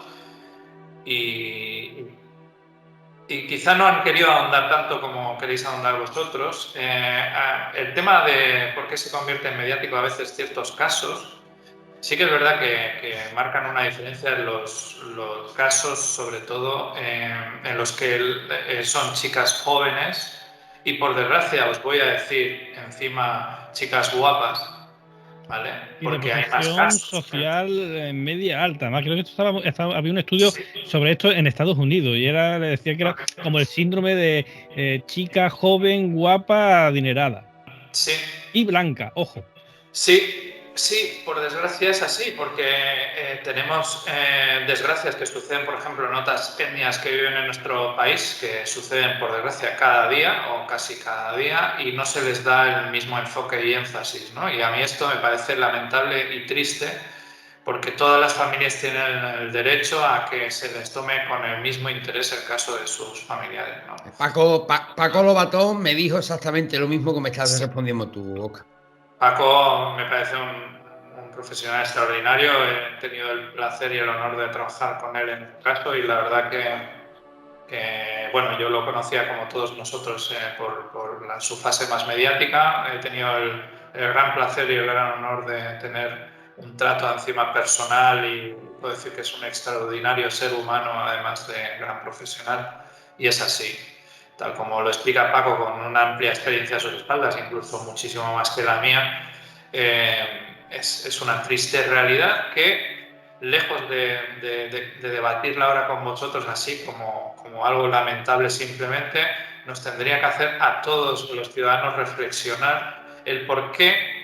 A: y quizá no han querido ahondar tanto como queréis ahondar vosotros. El tema de por qué se convierte en mediático a veces ciertos casos, sí que es verdad que marcan una diferencia en los casos, sobre todo en los que son chicas jóvenes y, por desgracia, os voy a decir encima chicas guapas, ¿vale?
B: Porque hay más casos social media alta. Además, creo que había un estudio sobre esto en Estados Unidos y le decía que era como el síndrome de chica joven, guapa, adinerada.
A: Sí.
B: Y blanca, ojo.
A: Sí, por desgracia es así, porque tenemos desgracias que suceden, por ejemplo, en otras etnias que viven en nuestro país, que suceden, por desgracia, cada día o casi cada día, y no se les da el mismo enfoque y énfasis, ¿no? Y a mí esto me parece lamentable y triste, porque todas las familias tienen el derecho a que se les tome con el mismo interés el caso de sus familiares, ¿no?
C: Paco Lobatón me dijo exactamente lo mismo que me estás respondiendo tú, Oscar.
A: Paco me parece un profesional extraordinario. He tenido el placer y el honor de trabajar con él en el caso y la verdad que bueno, yo lo conocía como todos nosotros por su fase más mediática. He tenido el gran placer y el gran honor de tener un trato encima personal y puedo decir que es un extraordinario ser humano, además de gran profesional, y es así. Tal como lo explica Paco, con una amplia experiencia a sus espaldas, incluso muchísimo más que la mía, es una triste realidad que, lejos de debatirla ahora con vosotros así como algo lamentable simplemente, nos tendría que hacer a todos los ciudadanos reflexionar el por qué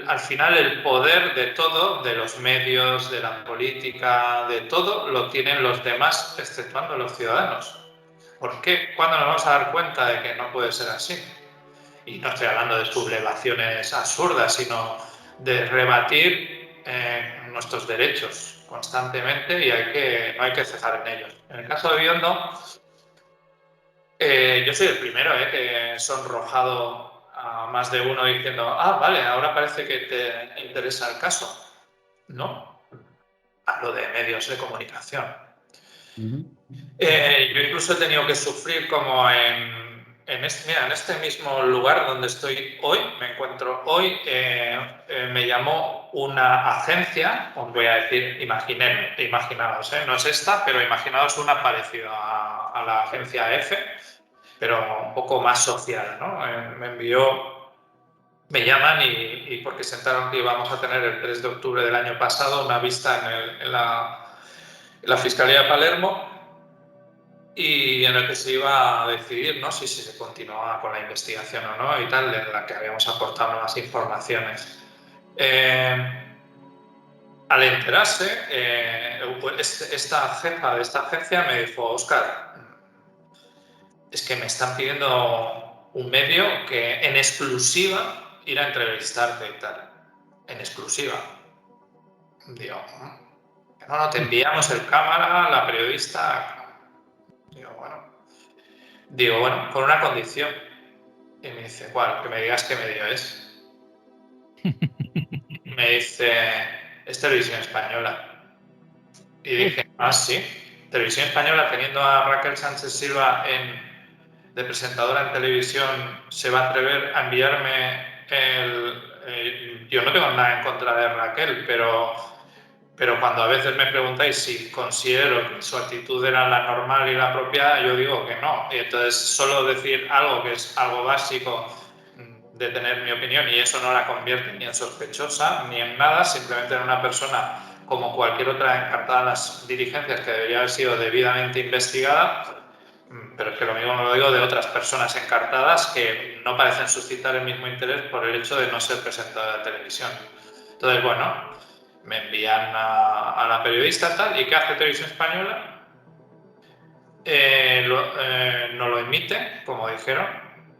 A: al final el poder de todo, de los medios, de la política, de todo, lo tienen los demás, exceptuando los ciudadanos. ¿Por qué? ¿Cuándo nos vamos a dar cuenta de que no puede ser así? Y no estoy hablando de sublevaciones absurdas, sino de rebatir nuestros derechos constantemente y no hay que cejar en ellos. En el caso de Biondo, yo soy el primero que he sonrojado a más de uno diciendo, vale, ahora parece que te interesa el caso. No, hablo de medios de comunicación. Yo incluso he tenido que sufrir como en este mismo lugar donde estoy hoy, me encuentro hoy, me llamó una agencia, os voy a decir, imaginaos, no es esta, pero imaginaos una parecida a la agencia EFE, pero un poco más social, ¿no? Me llaman y porque sentaron que íbamos a tener el 3 de octubre del año pasado una vista en la Fiscalía de Palermo, y en el que se iba a decidir, ¿no?, si se continuaba con la investigación o no y tal, en la que habíamos aportado nuevas informaciones. Al enterarse, esta jefa de esta agencia me dijo, Óscar, es que me están pidiendo un medio que en exclusiva ir a entrevistarte y tal. En exclusiva. Digo, no, te enviamos el cámara, la periodista. Digo, bueno, con una condición. Y me dice, ¿cuál? Que me digas qué medio es. Me dice, es Televisión Española. Y dije, sí, Televisión Española, teniendo a Raquel Sánchez Silva de presentadora en televisión, se va a atrever a enviarme yo no tengo nada en contra de Raquel, pero cuando a veces me preguntáis si considero que su actitud era la normal y la apropiada, yo digo que no. Y entonces solo decir algo que es algo básico de tener mi opinión, y eso no la convierte ni en sospechosa ni en nada, simplemente en una persona como cualquier otra encartada en las diligencias que debería haber sido debidamente investigada. Pero es que lo mismo me lo digo de otras personas encartadas que no parecen suscitar el mismo interés por el hecho de no ser presentadora de televisión. Entonces, bueno, me envían a la periodista tal, ¿y qué hace Televisión Española? No lo emite, como dijeron.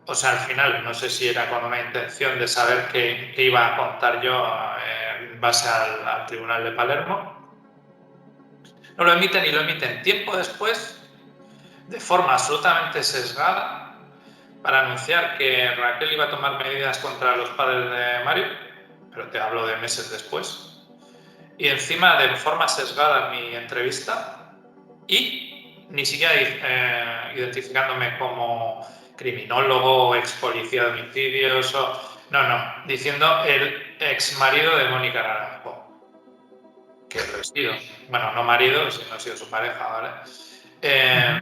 A: O sea, al final, no sé si era con una intención de saber qué iba a contar yo en base al Tribunal de Palermo. No lo emiten, y lo emiten tiempo después, de forma absolutamente sesgada, para anunciar que Raquel iba a tomar medidas contra los padres de Mario, pero te hablo de meses después. Y encima, de forma sesgada, en mi entrevista, y ni siquiera identificándome como criminólogo o ex policía de homicidios, no, diciendo el ex marido de Mónica Naranjo, que lo he sido. Bueno, no marido, sino ha sido su pareja, ¿vale?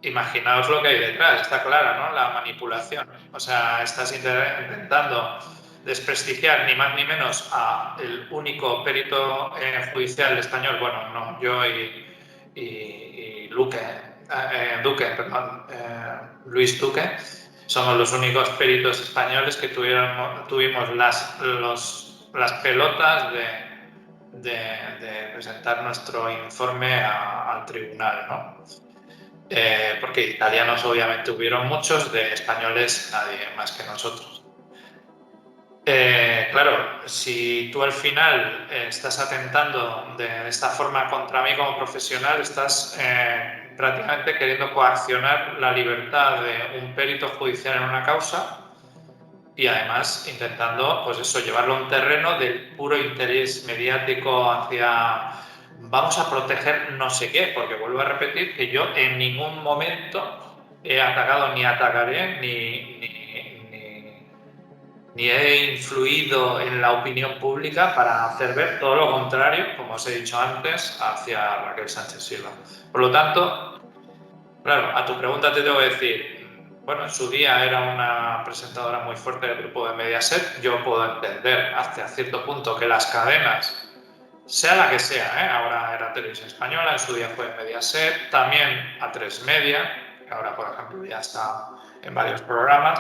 A: Imaginaos lo que hay detrás, está clara, ¿no? La manipulación. O sea, estás intentando desprestigiar ni más ni menos a el único perito judicial español, bueno, no, yo y Luis Duque, Somos los únicos peritos españoles que tuvimos las pelotas de presentar nuestro informe al tribunal, ¿no? Porque italianos obviamente hubieron muchos, de españoles nadie más que nosotros. Claro, si tú al final estás atentando de esta forma contra mí como profesional, estás prácticamente queriendo coaccionar la libertad de un perito judicial en una causa y además intentando, pues eso, llevarlo a un terreno del puro interés mediático hacia vamos a proteger no sé qué, porque vuelvo a repetir que yo en ningún momento he atacado ni atacaré ni he influido en la opinión pública para hacer ver todo lo contrario, como os he dicho antes, hacia Raquel Sánchez Silva. Por lo tanto, claro, a tu pregunta te tengo que decir, bueno, en su día era una presentadora muy fuerte del grupo de Mediaset. Yo puedo entender hasta cierto punto que las cadenas, sea la que sea, ahora era Televisión Española, en su día fue Mediaset, también A3 Media, que ahora, por ejemplo, ya está en varios programas.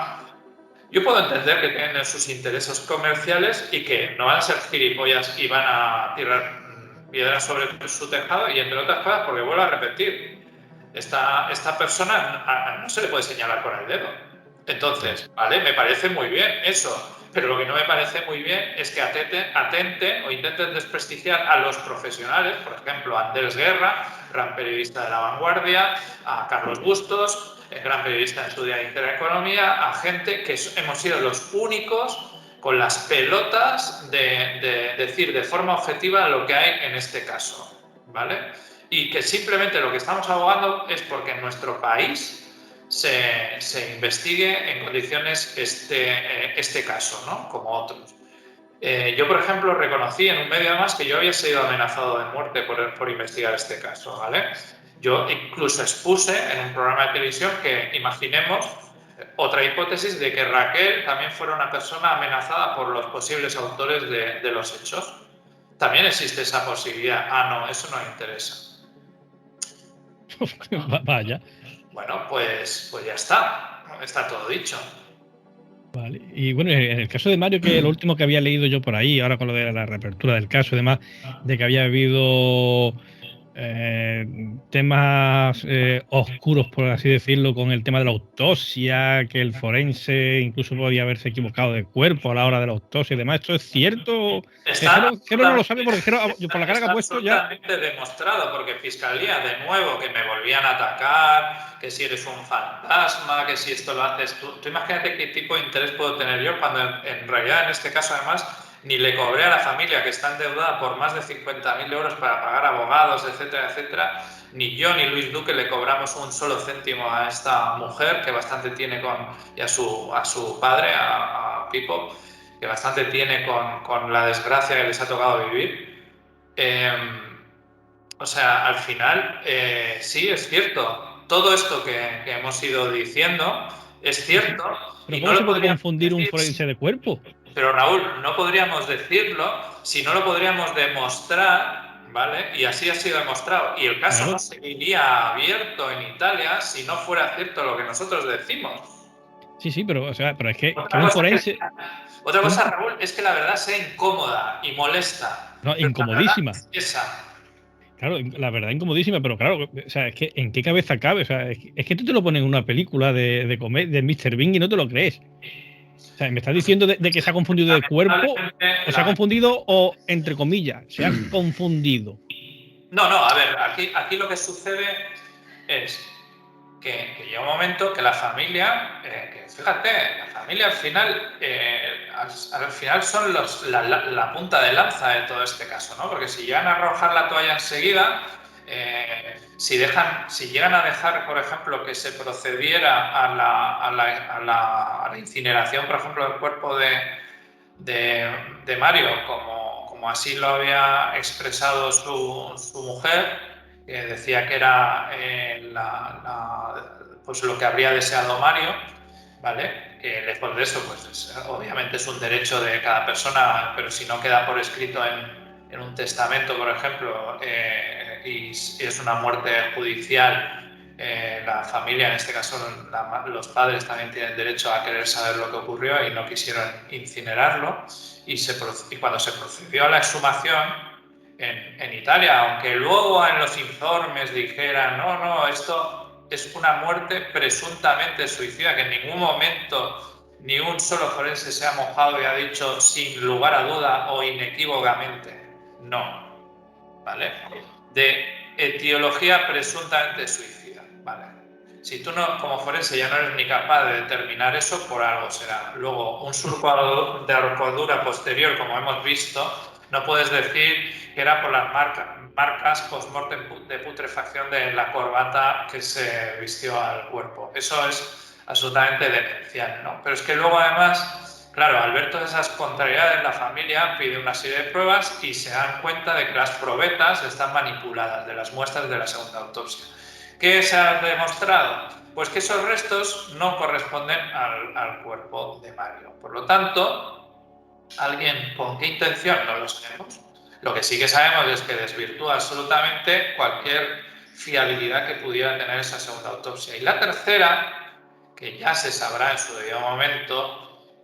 A: Yo puedo entender que tienen sus intereses comerciales y que no van a ser gilipollas y van a tirar piedras sobre su tejado, y entre otras cosas porque vuelvo a repetir, esta persona no se le puede señalar con el dedo. Entonces, vale, me parece muy bien eso, pero lo que no me parece muy bien es que atente o intenten desprestigiar a los profesionales, por ejemplo, a Andrés Guerra, gran periodista de La Vanguardia, a Carlos Bustos, gran periodista en su día de Intereconomía, a gente que hemos sido los únicos con las pelotas de decir de forma objetiva lo que hay en este caso, ¿vale? Y que simplemente lo que estamos abogando es porque en nuestro país se investigue en condiciones este caso, ¿no? Como otros. Yo, por ejemplo, reconocí en un medio además que yo había sido amenazado de muerte por investigar este caso, ¿vale? Yo incluso expuse en un programa de televisión que imaginemos otra hipótesis de que Raquel también fuera una persona amenazada por los posibles autores de los hechos. También existe esa posibilidad. Ah, no, eso no interesa.
B: Vaya.
A: Bueno, pues ya está. Está todo dicho.
B: Vale. Y bueno, en el caso de Mario, que lo último que había leído yo por ahí, ahora con lo de la reapertura del caso y demás, de que había habido temas oscuros, por así decirlo, con el tema de la autopsia, que el forense incluso podía haberse equivocado de cuerpo a la hora de la autopsia y demás. ¿Esto es cierto? Gero no lo sabe porque Gero, por la cara que ha puesto ya...
A: Absolutamente demostrado, porque Fiscalía, de nuevo, que me volvían a atacar, que si eres un fantasma, que si esto lo haces tú. Tú imagínate qué tipo de interés puedo tener yo cuando en realidad en este caso además ni le cobré a la familia, que está endeudada por más de 50.000 euros para pagar abogados, etcétera, etcétera. Ni yo ni Luis Duque le cobramos un solo céntimo a esta mujer, que bastante tiene y a su padre, a Pipo, que bastante tiene con la desgracia que les ha tocado vivir. O sea, al final, sí, es cierto. Todo esto que hemos ido diciendo es cierto.
B: ¿Pero cómo se puede confundir un forense de cuerpo?
A: Pero Raúl, no podríamos decirlo si no lo podríamos demostrar, ¿vale? Y así ha sido demostrado. Y el caso no seguiría abierto en Italia si no fuera cierto lo que nosotros decimos.
B: Sí, pero, o sea, pero es que un forense...
A: Otra cosa, Raúl, es que la verdad sea incómoda y molesta.
B: No, incomodísima.
A: Esa.
B: Claro, la verdad incomodísima, pero claro, o sea, es que ¿en qué cabeza cabe? O sea, es que tú te lo pones en una película de comedia de Mr. Bean y no te lo crees. O sea, me estás diciendo de que se ha confundido de cuerpo, o se ha confundido, o entre comillas, se ha confundido.
A: No, a ver, aquí lo que sucede es que llega un momento que la familia, que fíjate, la familia al final son la punta de lanza de todo este caso, ¿no? Porque si llegan a arrojar la toalla enseguida, si llegan a dejar, por ejemplo, que se procediera a la incineración, por ejemplo, del cuerpo de Mario, como así lo había expresado su mujer, que decía que era pues lo que habría deseado Mario, ¿vale? Que lejos de eso, pues obviamente es un derecho de cada persona, pero si no queda por escrito en un testamento, por ejemplo, y es una muerte judicial, la familia, en este caso los padres, también tienen derecho a querer saber lo que ocurrió y no quisieron incinerarlo. Y cuando se procedió a la exhumación en Italia, aunque luego en los informes dijeran no, esto es una muerte presuntamente suicida, que en ningún momento ni un solo forense se ha mojado y ha dicho sin lugar a duda o inequívocamente no, ¿vale? De etiología presuntamente suicida, ¿vale? Si tú no, como forense ya no eres ni capaz de determinar eso, por algo será. Luego, un surco de arcadura posterior, como hemos visto, no puedes decir que era por las marcas post-mortem de putrefacción de la corbata que se vistió al cuerpo. Eso es absolutamente demencial, ¿no? Pero es que luego, además, claro, al ver todas esas contrariedades, la familia pide una serie de pruebas y se dan cuenta de que las probetas están manipuladas de las muestras de la segunda autopsia. ¿Qué se ha demostrado? Pues que esos restos no corresponden al cuerpo de Mario. Por lo tanto, ¿alguien con qué intención? No lo sabemos. Lo que sí que sabemos es que desvirtúa absolutamente cualquier fiabilidad que pudiera tener esa segunda autopsia. Y la tercera, que ya se sabrá en su debido momento,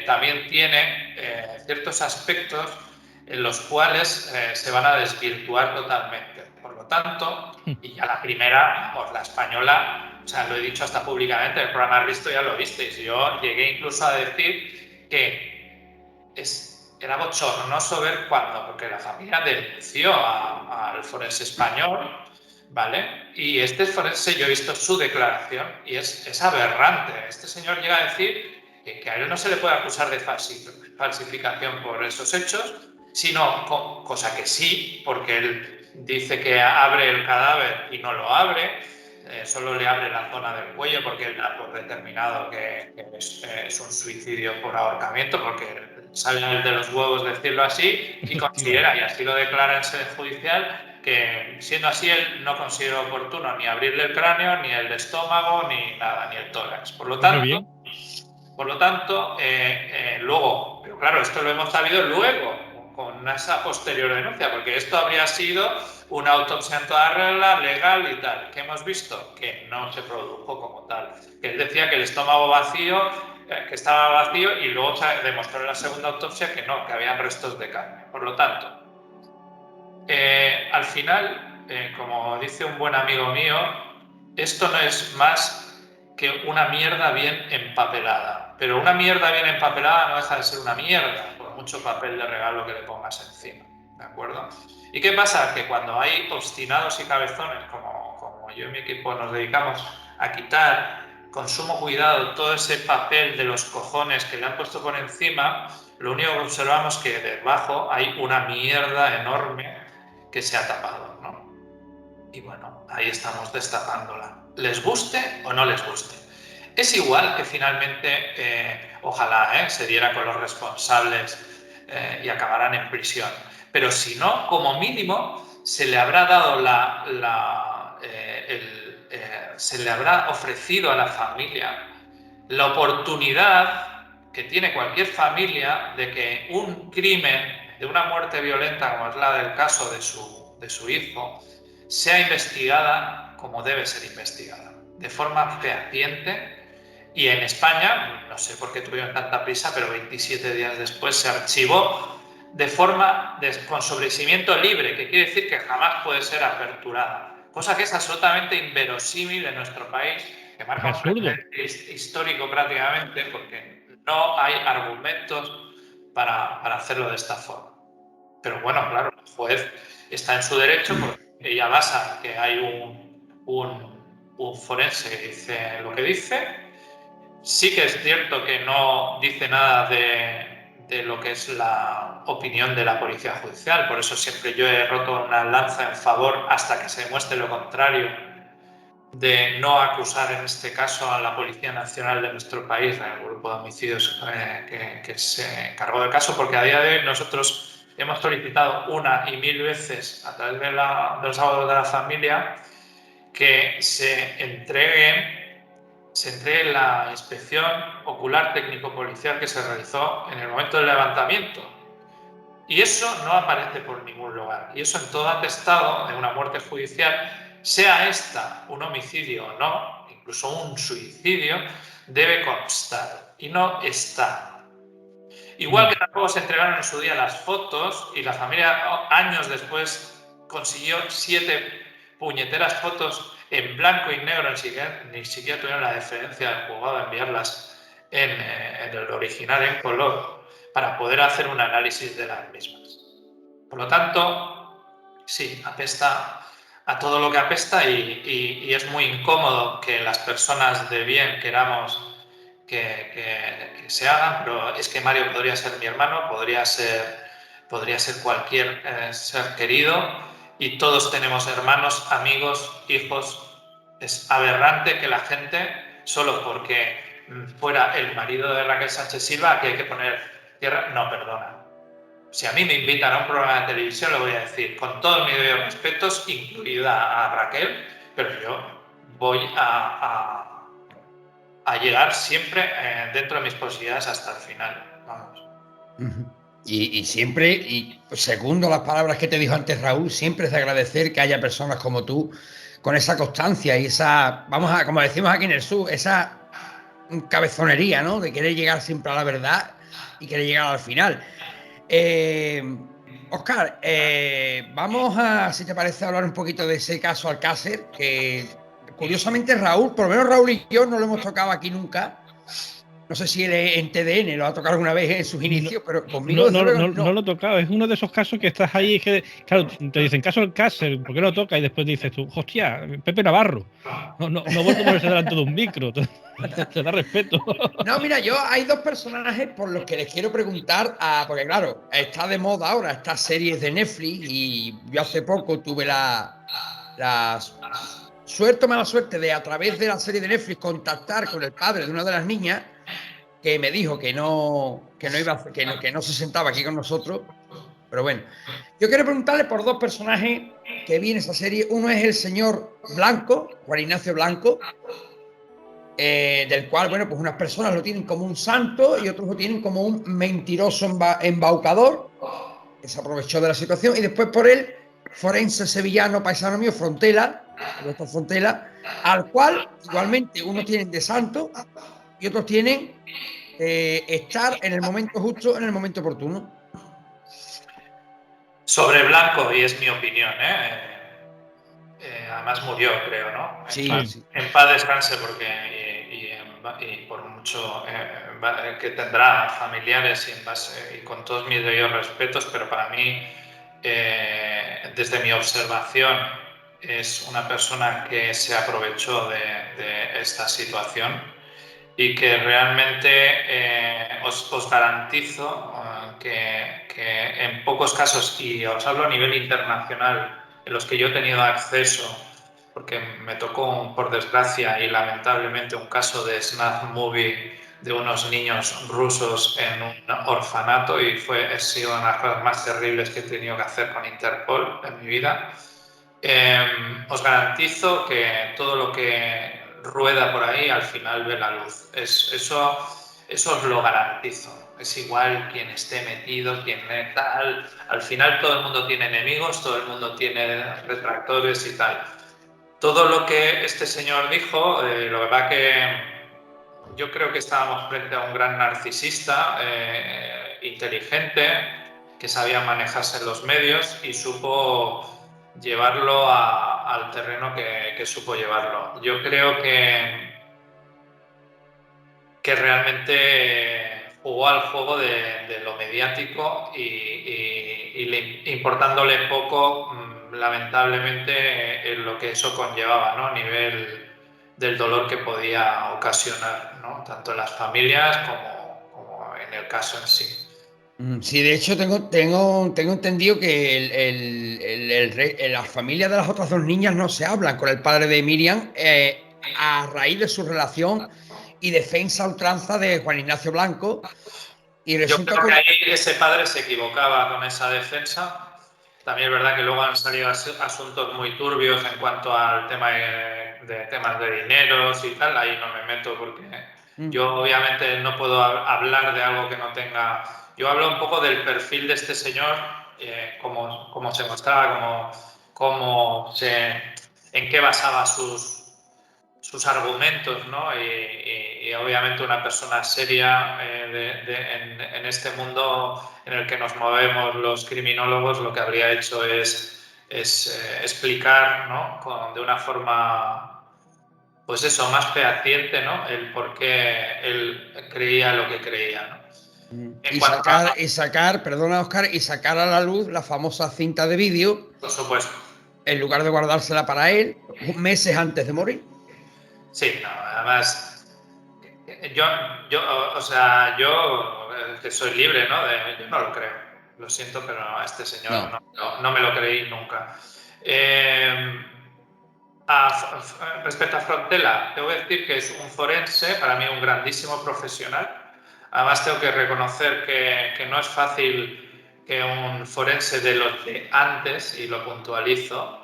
A: también tiene ciertos aspectos en los cuales se van a desvirtuar totalmente. Por lo tanto, y ya la primera, pues la española, o sea, lo he dicho hasta públicamente, el programa Risto ya lo visteis, yo llegué incluso a decir que era bochornoso ver cuando, porque la familia denunció al forense español, ¿vale? Y este forense, yo he visto su declaración y es aberrante. Este señor llega a decir que a él no se le puede acusar de falsificación por esos hechos, sino, cosa que sí, porque él dice que abre el cadáver y no lo abre, solo le abre la zona del cuello porque él da por determinado que es un suicidio por ahorcamiento, porque sale de los huevos decirlo así y considera, y así lo declara en sede judicial, que siendo así él no considera oportuno ni abrirle el cráneo, ni el estómago, ni nada, ni el tórax. Por lo tanto, luego, pero claro, esto lo hemos sabido luego, con esa posterior denuncia, porque esto habría sido una autopsia en toda regla, legal y tal. ¿Qué hemos visto? Que no se produjo como tal. Que él decía que el estómago vacío, que estaba vacío, y luego se demostró en la segunda autopsia que no, que habían restos de carne. Por lo tanto, al final, como dice un buen amigo mío, esto no es más que una mierda bien empapelada. Pero una mierda bien empapelada no deja de ser una mierda, por mucho papel de regalo que le pongas encima, ¿de acuerdo? ¿Y qué pasa? Que cuando hay obstinados y cabezones, como yo y mi equipo nos dedicamos a quitar con sumo cuidado todo ese papel de los cojones que le han puesto por encima, lo único que observamos es que debajo hay una mierda enorme que se ha tapado, ¿no? Y bueno, ahí estamos destapándola. ¿Les guste o no les guste? Es igual que finalmente, ojalá se diera con los responsables y acabaran en prisión. Pero si no, como mínimo, se le habrá dado se le habrá ofrecido a la familia la oportunidad que tiene cualquier familia de que un crimen, de una muerte violenta como es la del caso de su hijo, sea investigada como debe ser investigada, de forma fehaciente. Y en España, no sé por qué tuvieron tanta prisa, pero 27 días después se archivó de forma con sobreseimiento libre, que quiere decir que jamás puede ser aperturada, cosa que es absolutamente inverosímil en nuestro país, que marca un precedente histórico prácticamente, porque no hay argumentos para hacerlo de esta forma. Pero bueno, claro, el juez está en su derecho porque ella basa que hay un forense que dice lo que dice. Sí que es cierto que no dice nada de lo que es la opinión de la Policía Judicial, por eso siempre yo he roto una lanza en favor, hasta que se demuestre lo contrario, de no acusar en este caso a la Policía Nacional de nuestro país, el grupo de homicidios que se encargó del caso, porque a día de hoy nosotros hemos solicitado una y mil veces a través de los abogados de la familia que se entregue la inspección ocular técnico-policial que se realizó en el momento del levantamiento. Y eso no aparece por ningún lugar. Y eso en todo atestado de una muerte judicial sea esta un homicidio o no, incluso un suicidio, debe constar y no está. Igual que tampoco se entregaron en su día las fotos y la familia años después consiguió 7 puñeteras fotos en blanco y negro, ni siquiera tuvieron la deferencia del juzgado de enviarlas en el original en color para poder hacer un análisis de las mismas. Por lo tanto, sí, apesta a todo lo que apesta y es muy incómodo que las personas de bien queramos que se hagan, pero es que Mario podría ser mi hermano, podría ser cualquier ser querido y todos tenemos hermanos, amigos, hijos. Es aberrante que la gente, solo porque fuera el marido de Raquel Sánchez Silva, que hay que poner tierra, no perdona. Si a mí me invitan a un programa de televisión, lo voy a decir con todos mis debidos respetos, incluida a Raquel, pero yo voy a llegar siempre dentro de mis posibilidades hasta el final. Vamos.
C: Y siempre, y segundo las palabras que te dijo antes Raúl, siempre es de agradecer que haya personas como tú con esa constancia y esa, como decimos aquí en el sur, esa cabezonería, ¿no? De querer llegar siempre a la verdad y querer llegar al final. Óscar, vamos a, si te parece, hablar un poquito de ese caso Alcácer, que curiosamente Raúl, por lo menos Raúl y yo no lo hemos tocado aquí nunca. No sé si él en TDN lo ha tocado alguna vez en sus inicios, pero conmigo
B: no lo he tocado. Es uno de esos casos que estás ahí, que claro, te dicen caso Alcácer, ¿por qué lo toca? Y después dices tú, hostia, Pepe Navarro. No vuelvo a ponerse delante de un micro. Te da respeto.
C: No, mira, hay dos personajes por los que les quiero preguntar, porque claro, está de moda ahora estas series de Netflix y yo hace poco tuve la suerte o mala suerte de a través de la serie de Netflix contactar con el padre de una de las niñas que me dijo que no iba, que no se sentaba aquí con nosotros. Pero bueno, yo quiero preguntarle por dos personajes que vi en esa serie. Uno es el señor Blanco, Juan Ignacio Blanco, del cual, bueno, pues unas personas lo tienen como un santo y otros lo tienen como un mentiroso embaucador, que se aprovechó de la situación. Y después por él, forense sevillano, paisano mío, Frontela, al cual igualmente unos tienen de santo y otros tienen estar en el momento justo, en el momento oportuno.
A: Sobre Blanco, y es mi opinión, además murió, creo, ¿no?
C: Sí,
A: en paz descanse, porque y por mucho que tendrá familiares y con todos mis debidos respetos, pero para mí, desde mi observación, es una persona que se aprovechó de esta situación y que realmente os garantizo que en pocos casos, y os hablo a nivel internacional, en los que yo he tenido acceso, porque me tocó, por desgracia y lamentablemente, un caso de snuff movie de unos niños rusos en un orfanato y ha sido una de las cosas más terribles que he tenido que hacer con Interpol en mi vida. Os garantizo que todo lo que rueda por ahí al final ve la luz. Eso os lo garantizo. Es igual quien esté metido, quien tal. Al final todo el mundo tiene enemigos, todo el mundo tiene retractores y tal. Todo lo que este señor dijo, lo que pasa que yo creo que estábamos frente a un gran narcisista, inteligente, que sabía manejarse en los medios y supo llevarlo al terreno que supo llevarlo. Yo creo que realmente jugó al juego de lo mediático y importándole poco, lamentablemente, en lo que eso conllevaba, ¿no? A nivel del dolor que podía ocasionar, ¿no? Tanto en las familias como en el caso en sí.
C: Sí, de hecho tengo entendido que las familias de las otras dos niñas no se hablan con el padre de Miriam a raíz de su relación y defensa a ultranza de Juan Ignacio Blanco. Y resulta
A: Yo creo que ahí ese padre se equivocaba con esa defensa. También es verdad que luego han salido asuntos muy turbios en cuanto al tema de temas de dineros y tal. Ahí no me meto porque yo obviamente no puedo hablar de algo que no tenga... Yo hablo un poco del perfil de este señor, cómo se mostraba, cómo se en qué basaba sus argumentos, ¿no? Y obviamente una persona seria en este mundo en el que nos movemos los criminólogos lo que habría hecho es explicar, ¿no? De una forma, pues eso, más fehaciente, ¿no? El por qué él creía lo que creía, ¿no?
C: Perdona Oscar, y sacar a la luz la famosa cinta de vídeo,
A: por supuesto.
C: en lugar de guardársela para él meses antes de morir.
A: Sí, no, además, que soy libre, ¿no? Yo no lo creo. Lo siento, pero a este señor no me lo creí nunca. Respecto a Frontella, te voy a decir que es un forense, para mí un grandísimo profesional. Además, tengo que reconocer que no es fácil que un forense de los de antes, y lo puntualizo,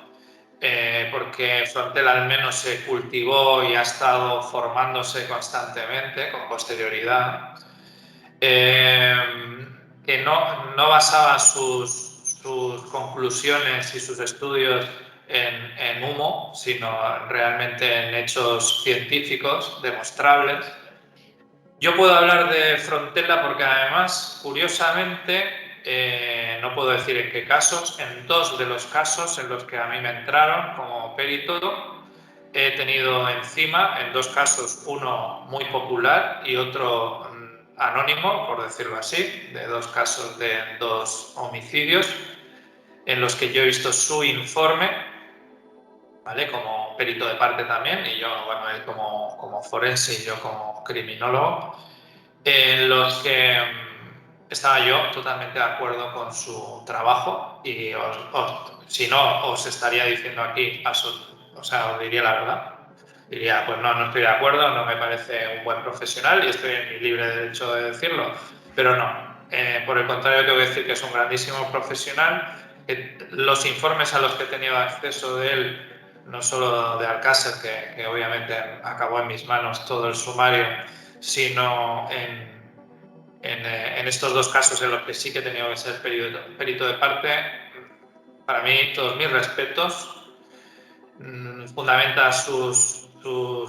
A: porque Frontella al menos se cultivó y ha estado formándose constantemente con posterioridad, que no basaba sus conclusiones y sus estudios en humo, sino realmente en hechos científicos demostrables. Yo puedo hablar de Frontella porque además, curiosamente, no puedo decir en qué casos, en 2 de los casos en los que a mí me entraron como perito, he tenido encima, en 2 casos, uno muy popular y otro anónimo, por decirlo así, de 2 casos de 2 homicidios, en los que yo he visto su informe, ¿vale? Como perito de parte también, y yo, bueno, él como forense y yo como criminólogo, en los que estaba yo totalmente de acuerdo con su trabajo y si no, os estaría diciendo aquí, os diría la verdad. Diría, pues no estoy de acuerdo, no me parece un buen profesional y estoy en mi libre derecho de decirlo, pero no. Por el contrario, te voy a decir que es un grandísimo profesional. Los informes a los que he tenido acceso de él, no solo de Alcácer, que obviamente acabó en mis manos todo el sumario, sino en estos 2 casos en los que sí que he tenido que ser perito de parte, para mí todos mis respetos. Fundamenta sus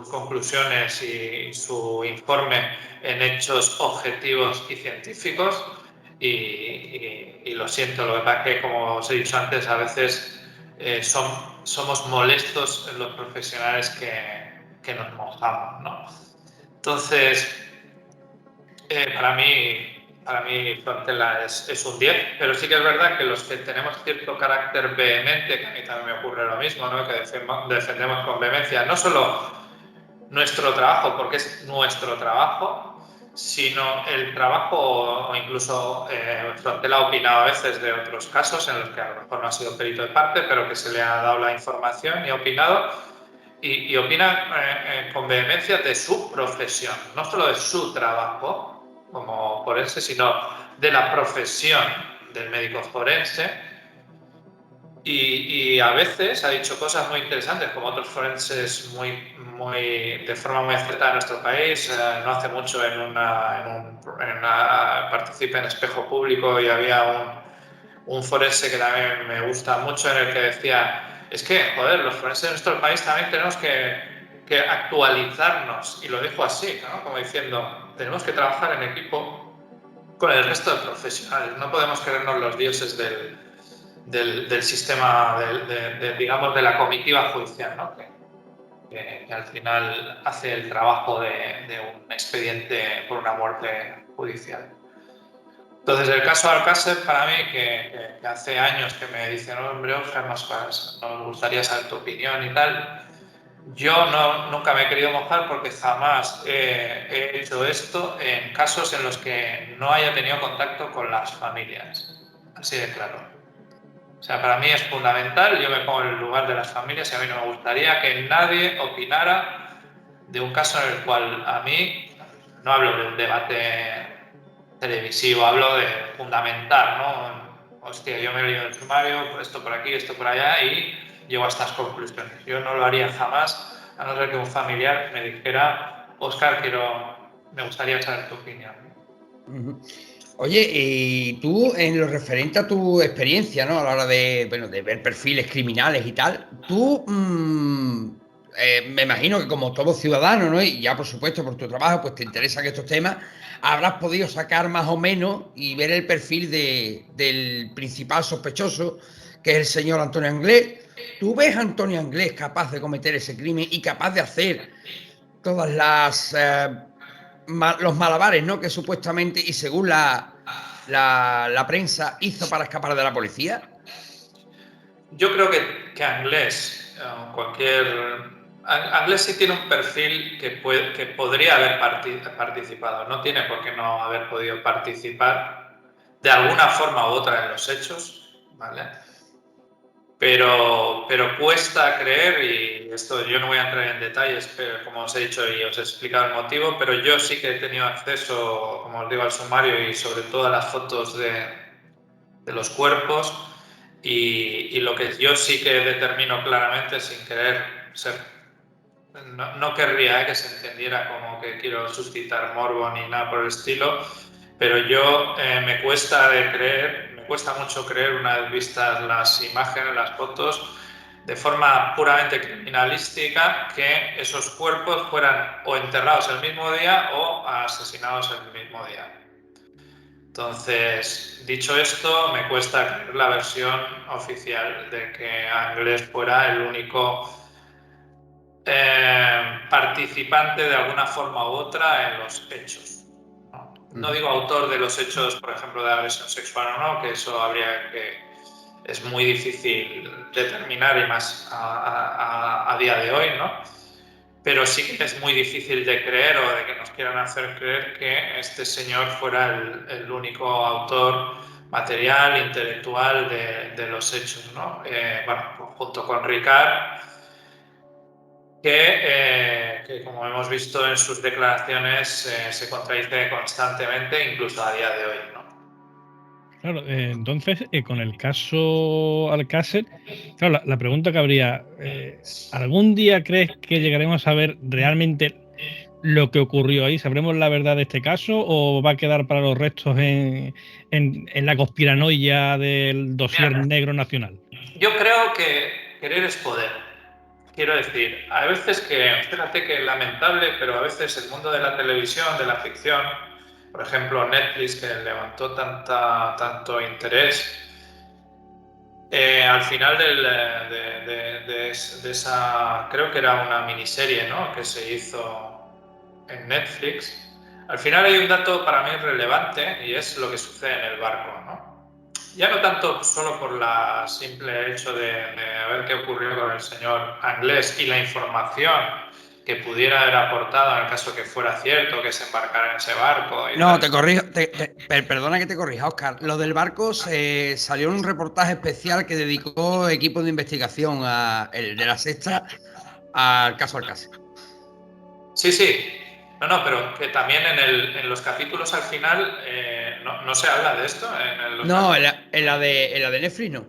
A: conclusiones y su informe en hechos objetivos y científicos y lo siento, lo que pasa es que, como os he dicho antes, a veces somos molestos los profesionales que nos mojamos, ¿no? Entonces, para mí Frontella es un 10, pero sí que es verdad que los que tenemos cierto carácter vehemente, que a mí también me ocurre lo mismo, ¿no? Que defendemos con vehemencia no solo nuestro trabajo, porque es nuestro trabajo, sino el trabajo, o incluso Frontella ha opinado a veces de otros casos en los que a lo mejor no ha sido perito de parte, pero que se le ha dado la información y ha opinado, y opina con vehemencia de su profesión, no solo de su trabajo como forense, sino de la profesión del médico forense, y a veces ha dicho cosas muy interesantes, como otros forenses de forma muy acertada en nuestro país. No hace mucho participé en Espejo Público y había un forense que también me gusta mucho, en el que decía, es que, joder, los forenses de nuestro país también tenemos que actualizarnos, y lo dijo así, ¿no? Como diciendo, tenemos que trabajar en equipo con el resto de profesionales, no podemos creernos los dioses del sistema, digamos, de la comitiva judicial, ¿no? Que al final hace el trabajo de un expediente por una muerte judicial. Entonces, el caso Alcácer, para mí, que hace años que me dicen, hombre, Oscar, nos gustaría saber tu opinión y tal, yo nunca me he querido mojar porque jamás he hecho esto en casos en los que no haya tenido contacto con las familias, así de claro. O sea, para mí es fundamental, yo me pongo en el lugar de las familias y a mí no me gustaría que nadie opinara de un caso en el cual a mí, no hablo de un debate televisivo, hablo de fundamentar, ¿no? Hostia, yo me he leído el sumario, esto por aquí, esto por allá, y llego a estas conclusiones. Yo no lo haría jamás, a no ser que un familiar me dijera, Óscar, me gustaría saber tu opinión.
C: Oye, y tú, en lo referente a tu experiencia, ¿no? A la hora de, bueno, de ver perfiles criminales y tal, tú, me imagino que como todo ciudadano, ¿no? Y ya, por supuesto, por tu trabajo, pues te interesan estos temas, habrás podido sacar más o menos y ver el perfil del principal sospechoso, que es el señor Antonio Anglés. ¿Tú ves a Antonio Anglés capaz de cometer ese crimen y capaz de hacer todas los malabares, ¿no? Que supuestamente y según la prensa hizo para escapar de la policía?
A: Yo creo que Anglés, Anglés sí tiene un perfil que podría haber participado. No tiene por qué no haber podido participar de alguna forma u otra en los hechos, ¿vale? Pero cuesta creer, y esto yo no voy a entrar en detalles, pero como os he dicho y os he explicado el motivo, pero yo sí que he tenido acceso, como os digo, al sumario y sobre todo a las fotos de los cuerpos, y lo que yo sí que determino claramente, sin querer ser, no querría que se entendiera como que quiero suscitar morbo ni nada por el estilo, pero yo me cuesta mucho creer, una vez vistas las imágenes, las fotos, de forma puramente criminalística, que esos cuerpos fueran o enterrados el mismo día o asesinados el mismo día. Entonces, dicho esto, me cuesta creer la versión oficial de que Anglés fuera el único participante de alguna forma u otra en los hechos. No digo autor de los hechos, por ejemplo, de agresión sexual o no, que eso habría que... es muy difícil determinar y más a día de hoy, ¿no? Pero sí que es muy difícil de creer o de que nos quieran hacer creer que este señor fuera el único autor material, intelectual de los hechos, ¿no? Bueno, junto con Ricard, que como hemos visto en sus declaraciones se contradice constantemente, incluso a día de hoy, ¿no?
B: Claro, entonces, con el caso Alcácer, claro, la pregunta que habría, ¿algún día crees que llegaremos a ver realmente lo que ocurrió ahí? ¿Sabremos la verdad de este caso o va a quedar para los restos en la conspiranoia del dossier
A: Mira,
B: negro nacional?
A: yo creo que querer es poder. Quiero decir, a veces fíjate que es lamentable, pero a veces el mundo de la televisión, de la ficción, por ejemplo Netflix, que levantó tanto interés, al final de esa, creo que era una miniserie, ¿no?, que se hizo en Netflix, al final hay un dato para mí relevante y es lo que sucede en el barco, ¿no? Ya no tanto solo por la simple hecho de ver qué ocurrió con el señor Anglés y la información que pudiera haber aportado en el caso que fuera cierto que se embarcara en ese barco y
C: No,
A: tal.
C: te corrijo, perdona que te corrija, Oscar. Lo del barco salió en un reportaje especial que dedicó equipo de investigación el de la Sexta al caso Alcácer.
A: Sí, sí. No, pero que también en los capítulos al final no se habla de esto.
C: No, en la de Netflix no.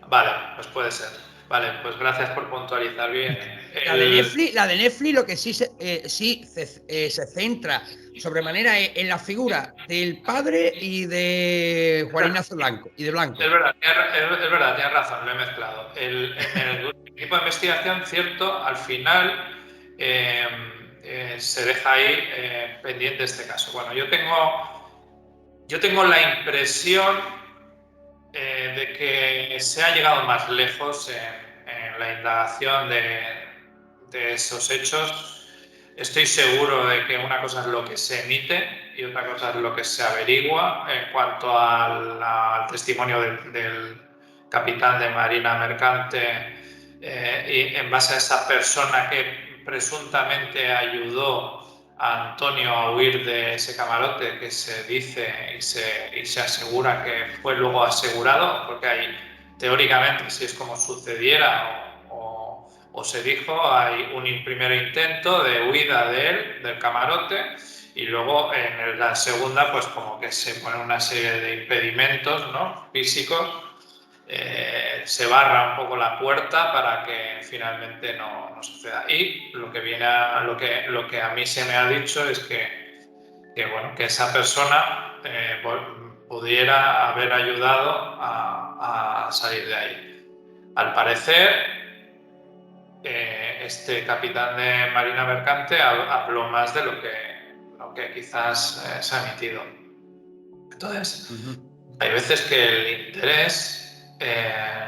A: Vale, pues puede ser. Vale, pues gracias por puntualizar bien.
C: La de Netflix lo que sí se centra sobremanera en la figura del padre y de Juan Ignacio Blanco y de Blanco.
A: Es verdad, tienes razón, lo he mezclado. En el equipo de investigación, cierto, al final se deja ahí pendiente este caso. Bueno, yo tengo la impresión de que se ha llegado más lejos en la indagación de esos hechos. Estoy seguro de que una cosa es lo que se emite y otra cosa es lo que se averigua en cuanto al testimonio del capitán de Marina Mercante, y en base a esa persona que presuntamente ayudó a Antonio a huir de ese camarote, que se dice y se asegura que fue luego asegurado, porque hay, teóricamente, si es como sucediera o se dijo, hay un primer intento de huida de él, del camarote, y luego en la segunda, pues como que se pone una serie de impedimentos, ¿no?, físicos. Se barra un poco la puerta para que finalmente no suceda. Y lo que a mí se me ha dicho es que esa persona pudiera haber ayudado a salir de ahí. Al parecer, este capitán de Marina Mercante habló más de lo que quizás se ha emitido. Entonces, hay veces que el interés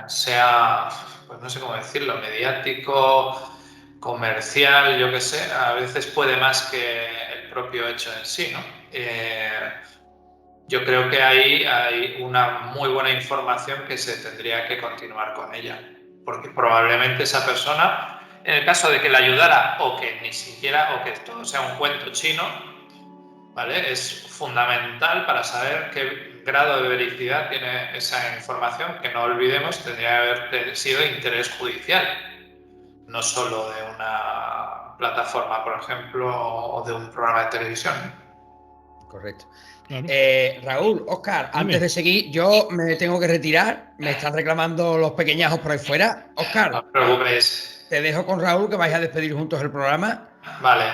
A: sea, pues no sé cómo decirlo, mediático, comercial, yo qué sé, a veces puede más que el propio hecho en sí, ¿no? Yo creo que ahí hay una muy buena información que se tendría que continuar con ella, porque probablemente esa persona, en el caso de que la ayudara o que ni siquiera, o que todo sea un cuento chino, ¿vale? Es fundamental para saber qué grado de vericidad tiene esa información, que no olvidemos tendría que haber sido de interés judicial, no solo de una plataforma, por ejemplo, o de un programa de televisión.
C: Correcto.
B: Claro.
C: Raúl, Óscar,
B: Dime.
C: antes de seguir, yo me tengo que retirar. Me están reclamando los pequeñajos por ahí fuera.
A: No
C: Óscar,
A: os preocupéis.
C: te dejo con Raúl, que vais a despedir juntos el programa.
A: Vale.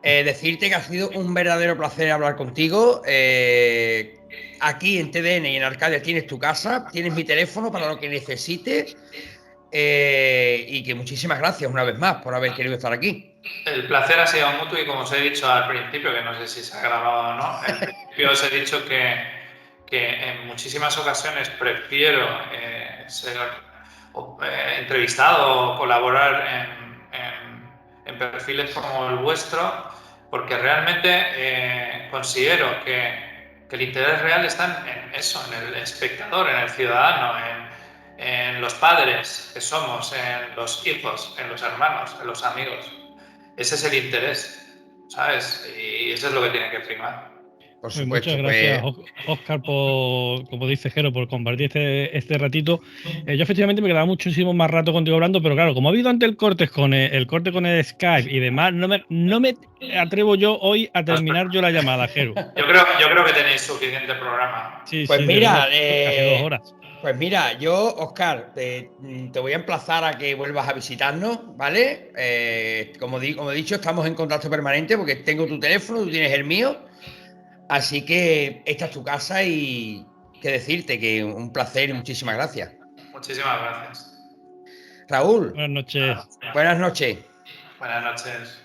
C: Decirte que ha sido un verdadero placer hablar contigo. Aquí en TDN y en Arcadia tienes tu casa, tienes mi teléfono para lo que necesites. Y que muchísimas gracias una vez más por haber querido estar aquí.
A: El placer ha sido mutuo y como os he dicho al principio, que no sé si se ha grabado o no, al principio os he dicho que en muchísimas ocasiones prefiero ser entrevistado o colaborar en perfiles como el vuestro, porque realmente considero que el interés real está en eso, en el espectador, en el ciudadano, en los padres que somos, en los hijos, en los hermanos, en los amigos. Ese es el interés, ¿sabes? Y eso es lo que tiene que primar.
C: Por
B: Pues
C: supuesto,
B: muchas gracias, Óscar, por, como dice Jero, por compartir este ratito. Yo efectivamente me quedaba muchísimo más rato contigo hablando, pero claro, como ha habido antes el corte con el Skype y demás, no me atrevo yo hoy a terminar yo la llamada, Jero.
A: Yo creo que tenéis suficiente programa.
B: Sí,
C: pues
B: sí,
C: mira,
B: casi 2 horas.
C: pues mira, yo, Óscar, te voy a emplazar a que vuelvas a visitarnos, ¿vale? Como he dicho, estamos en contacto permanente porque tengo tu teléfono, tú tienes el mío. Así que esta es tu casa y qué decirte, que un placer y muchísimas gracias.
A: Muchísimas gracias.
C: Raúl,
B: Buenas noches.
C: buenas noches.
A: Buenas noches.